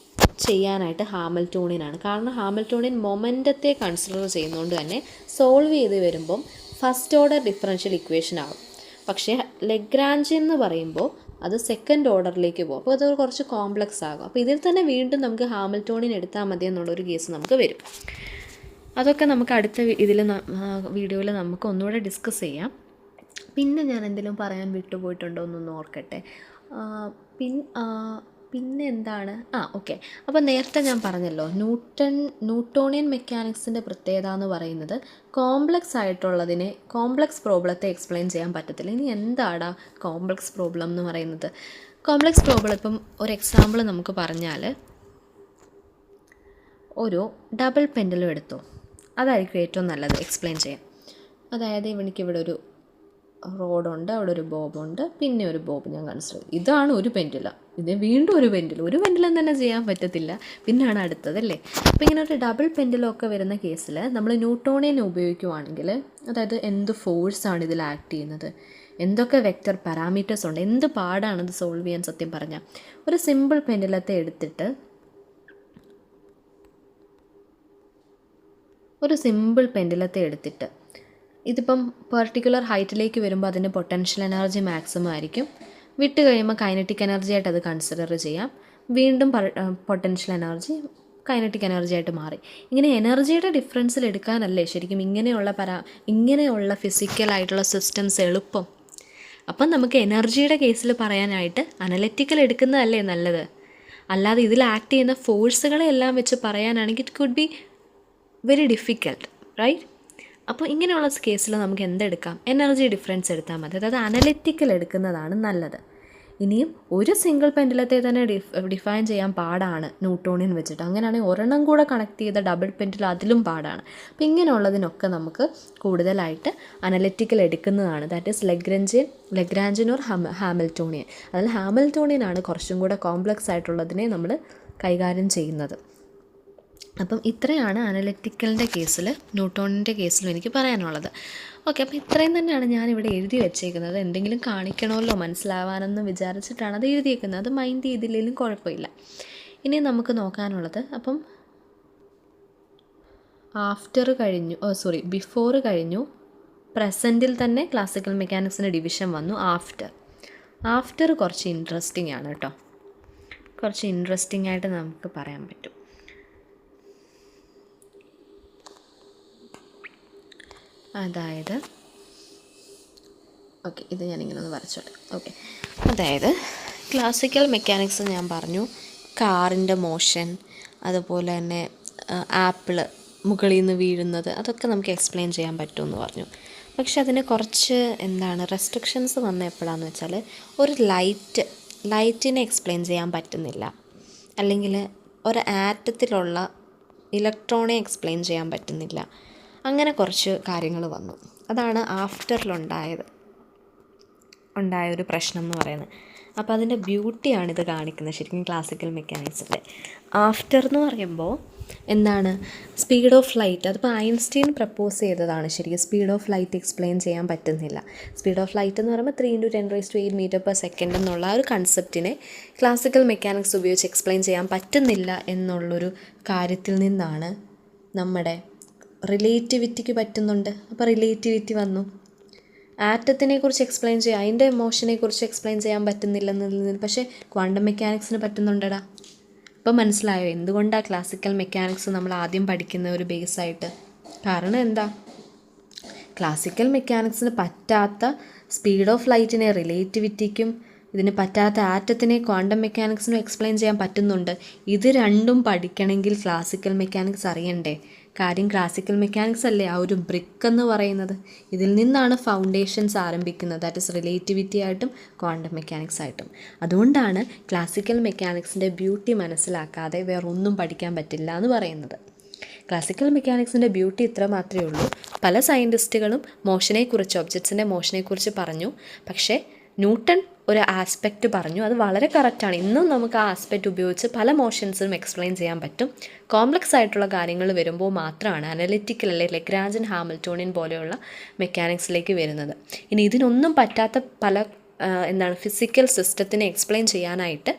ചെയ്യാനായിട്ട് ഹാമിൽട്ടോണിയനാണ്. കാരണം ഹാമിൽട്ടോണിയൻ മൊമെൻറ്റത്തെ കൺസിഡർ ചെയ്യുന്നതുകൊണ്ട് തന്നെ സോൾവ് ചെയ്ത് വരുമ്പം ഫസ്റ്റ് ഓർഡർ ഡിഫറൻഷ്യൽ ഇക്വേഷൻ ആകും. പക്ഷേ ലെഗ്രാഞ്ചിയൻ എന്ന് പറയുമ്പോൾ അത് സെക്കൻഡ് ഓർഡറിലേക്ക് പോകും, അപ്പോൾ അത് കുറച്ച് കോംപ്ലക്സ് ആകും. അപ്പോൾ ഇതിൽ തന്നെ വീണ്ടും നമുക്ക് ഹാമിൽട്ടോണിയൻ എടുത്താൽ മതി എന്നുള്ളൊരു കേസ് നമുക്ക് വരും. അതൊക്കെ നമുക്ക് അടുത്ത വീഡിയോയിൽ നമുക്ക് ഒന്നുകൂടെ ഡിസ്കസ് ചെയ്യാം. പിന്നെ ഞാൻ എന്തെങ്കിലും പറയാൻ വിട്ടുപോയിട്ടുണ്ടോ എന്നൊന്ന് ഓർക്കട്ടെ. പിന്നെ എന്താണ് ഓക്കെ, അപ്പോൾ നേരത്തെ ഞാൻ പറഞ്ഞല്ലോ ന്യൂട്ടോണിയൻ മെക്കാനിക്സിൻ്റെ പ്രത്യേകത എന്ന് പറയുന്നത് കോംപ്ലക്സ് പ്രോബ്ലത്തെ എക്സ്പ്ലെയിൻ ചെയ്യാൻ പറ്റത്തില്ല. ഇനി എന്താടാ കോംപ്ലക്സ് പ്രോബ്ലം എന്ന് പറയുന്നത്? കോംപ്ലക്സ് പ്രോബ്ലം ഇപ്പം ഒരു എക്സാമ്പിൾ നമുക്ക് പറഞ്ഞാൽ, ഒരു ഡബിൾ പെൻഡലും എടുത്തു, അതായിരിക്കും ഏറ്റവും നല്ലത് എക്സ്പ്ലെയിൻ ചെയ്യാൻ. അതായത് എനിക്കിവിടെ ഒരു റോഡുണ്ട്, അവിടെ ഒരു ബോബുണ്ട്, പിന്നെ ഒരു ബോബ് ഞാൻ കൺസിഡർ ചെയ്തു. ഇതാണ് ഒരു പെൻഡുലം, ഇത് വീണ്ടും ഒരു പെൻഡുലം തന്നെ ചെയ്യാൻ പറ്റത്തില്ല, പിന്നാണ് അടുത്തതല്ലേ. അപ്പോൾ ഇങ്ങനെ ഒരു ഡബിൾ പെൻഡുലമൊക്കെ വരുന്ന കേസിൽ നമ്മൾ ന്യൂട്ടോണിയൻ ഉപയോഗിക്കുവാണെങ്കിൽ, അതായത് എന്ത് ഫോഴ്സാണ് ഇതിൽ ആക്ട് ചെയ്യുന്നത്, എന്തൊക്കെ വെക്റ്റർ പാരാമീറ്റേഴ്സ് ഉണ്ട്, എന്ത് പാടാണിത് സോൾവ് ചെയ്യാൻ. സത്യം പറഞ്ഞാൽ ഒരു സിമ്പിൾ പെൻഡുലത്തെ എടുത്തിട്ട് ഇതിപ്പം പെർട്ടിക്കുലർ ഹൈറ്റിലേക്ക് വരുമ്പോൾ അതിൻ്റെ പൊട്ടൻഷ്യൽ എനർജി മാക്സിമം ആയിരിക്കും, വിട്ട് കഴിയുമ്പോൾ കൈനറ്റിക് എനർജി ആയിട്ട് അത് കൺസിഡർ ചെയ്യാം, വീണ്ടും പൊട്ടൻഷ്യൽ എനർജി കൈനറ്റിക് എനർജി ആയിട്ട് മാറി. ഇങ്ങനെ എനർജിയുടെ ഡിഫറൻസിൽ എടുക്കാനല്ലേ ശരിക്കും ഇങ്ങനെയുള്ള ഫിസിക്കലായിട്ടുള്ള സിസ്റ്റംസ് എളുപ്പം. അപ്പം നമുക്ക് എനർജിയുടെ കേസിൽ പറയാനായിട്ട് അനലിറ്റിക്കൽ എടുക്കുന്നതല്ലേ നല്ലത്. അല്ലാതെ ഇതിൽ ആക്ട് ചെയ്യുന്ന ഫോഴ്സുകളെ എല്ലാം വെച്ച് പറയാനാണെങ്കിൽ it could be very difficult, right? അപ്പോൾ ഇങ്ങനെയുള്ള കേസിൽ നമുക്ക് എന്തെടുക്കാം? എനർജി ഡിഫറൻസ് എടുത്താൽ മതി. അതായത് അനലിറ്റിക്കൽ എടുക്കുന്നതാണ് നല്ലത്. ഇനിയും ഒരു സിംഗിൾ പെൻഡുലത്തെ തന്നെ ഡിഫൈൻ ചെയ്യാൻ പാടാണ് ന്യൂട്ടോണിയൻ വെച്ചിട്ട്. അങ്ങനെയാണെങ്കിൽ ഒരെണ്ണം കൂടെ കണക്ട് ചെയ്ത ഡബിൾ പെൻഡുലം അതിലും പാടാണ്. അപ്പോൾ ഇങ്ങനെയുള്ളതിനൊക്കെ നമുക്ക് കൂടുതലായിട്ട് അനലിറ്റിക്കൽ എടുക്കുന്നതാണ്. That is Lagrangian or Hamiltonian. അതിൽ ഹാമിൽട്ടോണിയനാണ് കുറച്ചും കൂടെ കോംപ്ലക്സ് ആയിട്ടുള്ളതിനെ നമ്മൾ കൈകാര്യം ചെയ്യുന്നത്. അപ്പം ഇത്രയാണ് അനലിറ്റിക്കലിൻ്റെ കേസിൽ, ന്യൂട്ടോണിൻ്റെ കേസിലും എനിക്ക് പറയാനുള്ളത്. ഓക്കെ, അപ്പോൾ ഇത്രയും തന്നെയാണ് ഞാനിവിടെ എഴുതി വെച്ചേക്കുന്നത്. എന്തെങ്കിലും കാണിക്കണമല്ലോ മനസ്സിലാവാനെന്ന് വിചാരിച്ചിട്ടാണ് അത് എഴുതിയേക്കുന്നത്. അത് മൈൻഡ് ചെയ്തില്ലെങ്കിലും കുഴപ്പമില്ല. ഇനി നമുക്ക് നോക്കാനുള്ളത്, അപ്പം ബിഫോർ കഴിഞ്ഞു, പ്രസൻറ്റിൽ തന്നെ ക്ലാസിക്കൽ മെക്കാനിക്സിൻ്റെ ഡിവിഷൻ വന്നു. ആഫ്റ്റർ കുറച്ച് ഇൻട്രസ്റ്റിംഗ് ആണ് കേട്ടോ, കുറച്ച് ഇൻട്രസ്റ്റിംഗ് ആയിട്ട് നമുക്ക് പറയാൻ പറ്റും. അതായത് ഓക്കെ, ഇത് ഞാനിങ്ങനെ ഒന്ന് വരച്ചോട്ടെ. ഓക്കെ, അതായത് ക്ലാസിക്കൽ മെക്കാനിക്സ് ഞാൻ പറഞ്ഞു, കാറിൻ്റെ മോഷൻ, അതുപോലെ തന്നെ ആപ്പിള് മുകളിൽ നിന്ന് വീഴുന്നത്, അതൊക്കെ നമുക്ക് എക്സ്പ്ലെയിൻ ചെയ്യാൻ പറ്റുമെന്ന് പറഞ്ഞു. പക്ഷെ അതിന് കുറച്ച് റെസ്ട്രിക്ഷൻസ് വന്ന എപ്പോഴാണെന്ന് വെച്ചാൽ, ഒരു ലൈറ്റിനെ എക്സ്പ്ലെയിൻ ചെയ്യാൻ പറ്റുന്നില്ല, അല്ലെങ്കിൽ ഒരു ആറ്റത്തിലുള്ള ഇലക്ട്രോണെ എക്സ്പ്ലെയിൻ ചെയ്യാൻ പറ്റുന്നില്ല. അങ്ങനെ കുറച്ച് കാര്യങ്ങൾ വന്നു. അതാണ് ഉണ്ടായൊരു പ്രശ്നം എന്ന് പറയുന്നത്. അപ്പോൾ അതിൻ്റെ ബ്യൂട്ടിയാണിത് കാണിക്കുന്നത് ശരിക്കും ക്ലാസിക്കൽ മെക്കാനിക്സിൻ്റെ. ആഫ്റ്റർ എന്ന് പറയുമ്പോൾ സ്പീഡ് ഓഫ് ലൈറ്റ്, അതിപ്പോൾ ഐൻസ്റ്റീൻ പ്രപ്പോസ് ചെയ്തതാണ് ശരിക്കും. സ്പീഡ് ഓഫ് ലൈറ്റ് എക്സ്പ്ലെയിൻ ചെയ്യാൻ പറ്റുന്നില്ല. സ്പീഡ് ഓഫ് ലൈറ്റ് എന്ന് പറയുമ്പോൾ 3 × 10⁸ മീറ്റർ/സെക്കൻഡ് എന്നുള്ള ഒരു കൺസെപ്റ്റിനെ ക്ലാസിക്കൽ മെക്കാനിക്സ് ഉപയോഗിച്ച് എക്സ്പ്ലെയിൻ ചെയ്യാൻ പറ്റുന്നില്ല എന്നുള്ളൊരു കാര്യത്തിൽ നിന്നാണ് നമ്മുടെ റിലേറ്റിവിറ്റിക്ക് പറ്റുന്നുണ്ട്. അപ്പോൾ റിലേറ്റിവിറ്റി വന്നു. ആറ്റത്തിനെ കുറിച്ച് എക്സ്പ്ലെയിൻ ചെയ്യാം, അതിൻ്റെ എമോഷനെ കുറിച്ച് എക്സ്പ്ലെയിൻ ചെയ്യാൻ പറ്റുന്നില്ലെന്നുള്ളതിന്, പക്ഷേ ക്വാണ്ടം മെക്കാനിക്സിന് പറ്റുന്നുണ്ടടാ. ഇപ്പോൾ മനസ്സിലായോ എന്തുകൊണ്ടാണ് ക്ലാസിക്കൽ മെക്കാനിക്സ് നമ്മൾ ആദ്യം പഠിക്കുന്ന ഒരു ബേസായിട്ട്? കാരണം എന്താ, ക്ലാസിക്കൽ മെക്കാനിക്സിന് പറ്റാത്ത സ്പീഡ് ഓഫ് ലൈറ്റിനെ റിലേറ്റിവിറ്റിക്കും ഇതിന് പറ്റാത്ത ആറ്റത്തിനെ ക്വാണ്ടം മെക്കാനിക്സിനും എക്സ്പ്ലെയിൻ ചെയ്യാൻ പറ്റുന്നുണ്ട്. ഇത് രണ്ടും പഠിക്കണമെങ്കിൽ ക്ലാസിക്കൽ മെക്കാനിക്സ് അറിയണ്ടേ? കാര്യം ക്ലാസിക്കൽ മെക്കാനിക്സ് അല്ലേ ആ ഒരു ബ്രിക്ക് എന്ന് പറയുന്നത്. ഇതിൽ നിന്നാണ് ഫൗണ്ടേഷൻസ് ആരംഭിക്കുന്നത്, ദാറ്റ് ഇസ് റിലേറ്റിവിറ്റി ആയിട്ടും ക്വാണ്ടം മെക്കാനിക്സ് ആയിട്ടും. അതുകൊണ്ടാണ് ക്ലാസിക്കൽ മെക്കാനിക്സിൻ്റെ ബ്യൂട്ടി മനസ്സിലാക്കാതെ വേറൊന്നും പഠിക്കാൻ പറ്റില്ല എന്ന് പറയുന്നത്. ക്ലാസിക്കൽ മെക്കാനിക്സിൻ്റെ ബ്യൂട്ടി ഇത്ര മാത്രമേ ഉള്ളൂ. പല സയൻറ്റിസ്റ്റുകളും മോഷനെക്കുറിച്ച്, ഒബ്ജക്ട്സിൻ്റെ മോഷനെക്കുറിച്ച് പറഞ്ഞു. പക്ഷേ ന്യൂട്ടൺ ഒരു ആസ്പെക്റ്റ് പറഞ്ഞു, അത് വളരെ കറക്റ്റാണ്. ഇന്നും നമുക്ക് ആ ആസ്പെക്റ്റ് ഉപയോഗിച്ച് പല മോഷൻസും എക്സ്പ്ലെയിൻ ചെയ്യാൻ പറ്റും. കോംപ്ലക്സ് ആയിട്ടുള്ള കാര്യങ്ങൾ വരുമ്പോൾ മാത്രമാണ് അനലിറ്റിക്കൽ അല്ലെങ്കിൽ ലെഗ്രാഞ്ചൻ ഹാമിൽട്ടോണിയൻ പോലെയുള്ള മെക്കാനിക്സിലേക്ക് വരുന്നത്. ഇനി ഇതിനൊന്നും പറ്റാത്ത പല ഫിസിക്കൽ സിസ്റ്റത്തിനെ എക്സ്പ്ലെയിൻ ചെയ്യാനായിട്ട്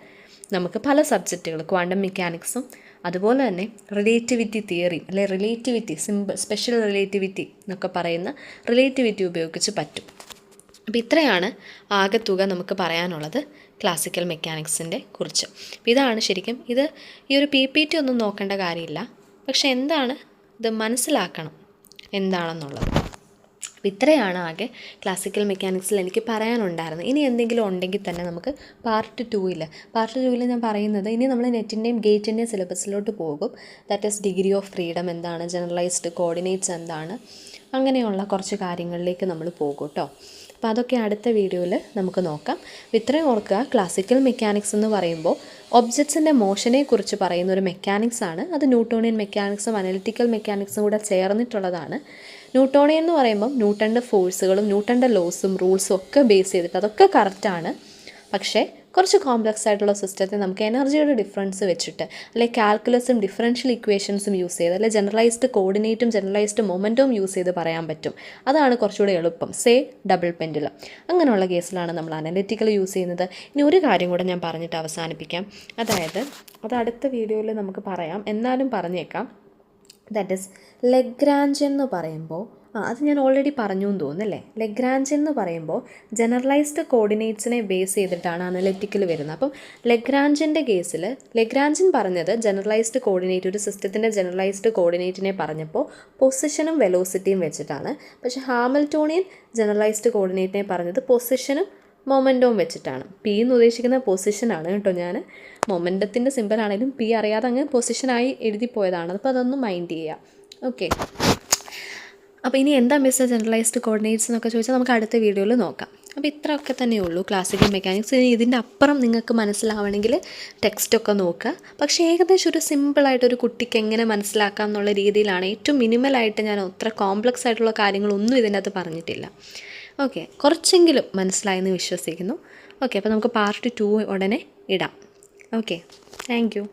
നമുക്ക് പല സബ്ജക്റ്റുകൾ, ക്വാണ്ടം മെക്കാനിക്സും അതുപോലെ തന്നെ റിലേറ്റിവിറ്റി തിയറി അല്ലെ റിലേറ്റിവിറ്റി, സ്പെഷ്യൽ റിലേറ്റിവിറ്റി എന്നൊക്കെ പറയുന്ന റിലേറ്റിവിറ്റി ഉപയോഗിച്ച് പറ്റും. അപ്പോൾ ഇത്രയാണ് ആകെത്തുക നമുക്ക് പറയാനുള്ളത് ക്ലാസിക്കൽ മെക്കാനിക്സിൻ്റെ കുറിച്ച്. ഇതാണ് ശരിക്കും ഈ ഒരു PPT ഒന്നും നോക്കേണ്ട കാര്യമില്ല, പക്ഷെ ഇത് മനസ്സിലാക്കണം എന്താണെന്നുള്ളത്. അപ്പോൾ ഇത്രയാണ് ആകെ ക്ലാസിക്കൽ മെക്കാനിക്സിൽ എനിക്ക് പറയാനുണ്ടായിരുന്നത്. ഇനി എന്തെങ്കിലും ഉണ്ടെങ്കിൽ തന്നെ നമുക്ക് പാർട്ട് 2 ഞാൻ പറയുന്നത്, ഇനി നമ്മൾ നെറ്റിൻ്റെയും ഗേറ്റിൻ്റെയും സിലബസിലോട്ട് പോകും. That is degree of freedom എന്താണ്, ജനറലൈസ്ഡ് കോർഡിനേറ്റ്സ് എന്താണ്, അങ്ങനെയുള്ള കുറച്ച് കാര്യങ്ങളിലേക്ക് നമ്മൾ പോകും കേട്ടോ. അപ്പോൾ അതൊക്കെ അടുത്ത വീഡിയോയിൽ നമുക്ക് നോക്കാം. ഇത്രയും ഓർക്കുക, ക്ലാസിക്കൽ മെക്കാനിക്സ് എന്ന് പറയുമ്പോൾ ഒബ്ജക്ട്സിൻ്റെ മോഷനെക്കുറിച്ച് പറയുന്ന ഒരു മെക്കാനിക്സാണ്. അത് ന്യൂട്ടോണിയൻ മെക്കാനിക്സും അനലിറ്റിക്കൽ മെക്കാനിക്സും കൂടെ ചേർന്നിട്ടുള്ളതാണ്. ന്യൂട്ടോണിയൻ എന്ന് പറയുമ്പം ന്യൂട്ടൻ്റെ ഫോഴ്സുകളും ന്യൂട്ടൻ്റെ ലോസും റൂൾസും ഒക്കെ ബേസ് ചെയ്തിട്ട് അതൊക്കെ കറക്റ്റാണ്. പക്ഷേ കുറച്ച് കോംപ്ലക്സ് ആയിട്ടുള്ള സിസ്റ്റത്തെ നമുക്ക് എനർജിയുടെ ഡിഫറൻസ് വെച്ചിട്ട്, അല്ലെങ്കിൽ കാൽക്കുലസും ഡിഫറൻഷ്യൽ ഇക്വേഷൻസും യൂസ് ചെയ്ത്, അല്ലെങ്കിൽ ജനറലൈസ്ഡ് കോർഡിനേറ്റും ജനറലൈസ്ഡ് മൊമെൻറ്റും യൂസ് ചെയ്ത് പറയാൻ പറ്റും. അതാണ് കുറച്ചുകൂടി എളുപ്പം. ഡബിൾ പെൻഡുലം അങ്ങനെയുള്ള കേസിലാണ് നമ്മൾ അനലിറ്റിക്കൽ യൂസ് ചെയ്യുന്നത്. ഇനി ഒരു കാര്യം കൂടെ ഞാൻ പറഞ്ഞിട്ട് അവസാനിപ്പിക്കാം. അതായത് അത് അടുത്ത വീഡിയോയിൽ നമുക്ക് പറയാം, എന്നാലും പറഞ്ഞേക്കാം. ദാറ്റ് ഈസ് ലെഗ്രാഞ്ച് എന്ന് പറയുമ്പോൾ അത് ഞാൻ ഓൾറെഡി പറഞ്ഞു എന്ന് തോന്നുന്നല്ലേ. ലെഗ്രാഞ്ച് എന്ന് പറയുമ്പോൾ ജനറലൈസ്ഡ് കോർഡിനേറ്റ്സിനെ ബേസ് ചെയ്തിട്ടാണ് അനലിറ്റിക്കൽ വരുന്നത്. അപ്പം ലെഗ്രാഞ്ചിൻ്റെ കേസിൽ ലെഗ്രാഞ്ചിൻ പറഞ്ഞത് ജനറലൈസ്ഡ് കോർഡിനേറ്റ്, ഒരു സിസ്റ്റത്തിൻ്റെ ജനറലൈസ്ഡ് കോർഡിനേറ്റിനെ പറഞ്ഞപ്പോൾ പൊസിഷനും വെലോസിറ്റിയും വെച്ചിട്ടാണ്. പക്ഷേ ഹാമിൽട്ടോണിയൻ ജനറലൈസ്ഡ് കോർഡിനേറ്റിനെ പറഞ്ഞത് പൊസിഷനും മൊമെൻറ്റവും വെച്ചിട്ടാണ്. P എന്ന് ഉദ്ദേശിക്കുന്ന പൊസിഷനാണ് കേട്ടോ. ഞാൻ മൊമെൻറ്റത്തിൻ്റെ സിമ്പിളാണെങ്കിലും P അറിയാതെ അങ്ങ് പൊസിഷനായി എഴുതിപ്പോയതാണ്. അപ്പോൾ അതൊന്നും മൈൻഡ് ചെയ്യുക. ഓക്കെ, അപ്പോൾ ഇനി എന്താ മിസ് ജനറലൈസ്ഡ് കോർഡിനേറ്റ്സ് എന്നൊക്കെ ചോദിച്ചാൽ നമുക്ക് അടുത്ത വീഡിയോയിൽ നോക്കാം. അപ്പോൾ ഇത്രയൊക്കെ തന്നെയുള്ളൂ ക്ലാസിക്കൽ മെക്കാനിക്സ്. ഇനി ഇതിൻ്റെ അപ്പുറം നിങ്ങൾക്ക് മനസ്സിലാവണമെങ്കിൽ ടെക്സ്റ്റൊക്കെ നോക്കുക. പക്ഷേ ഏകദേശം ഒരു സിമ്പിളായിട്ടൊരു കുട്ടിക്ക് എങ്ങനെ മനസ്സിലാക്കാം എന്നുള്ള രീതിയിലാണ്, ഏറ്റവും മിനിമലായിട്ട്. ഞാൻ അത്ര കോംപ്ലക്സ് ആയിട്ടുള്ള കാര്യങ്ങളൊന്നും ഇതിനകത്ത് പറഞ്ഞിട്ടില്ല. ഓക്കെ, കുറച്ചെങ്കിലും മനസ്സിലായെന്ന് വിശ്വസിക്കുന്നു. ഓക്കെ, അപ്പോൾ നമുക്ക് പാർട്ട് 2 ഉടനെ ഇടാം. Okay, thank you.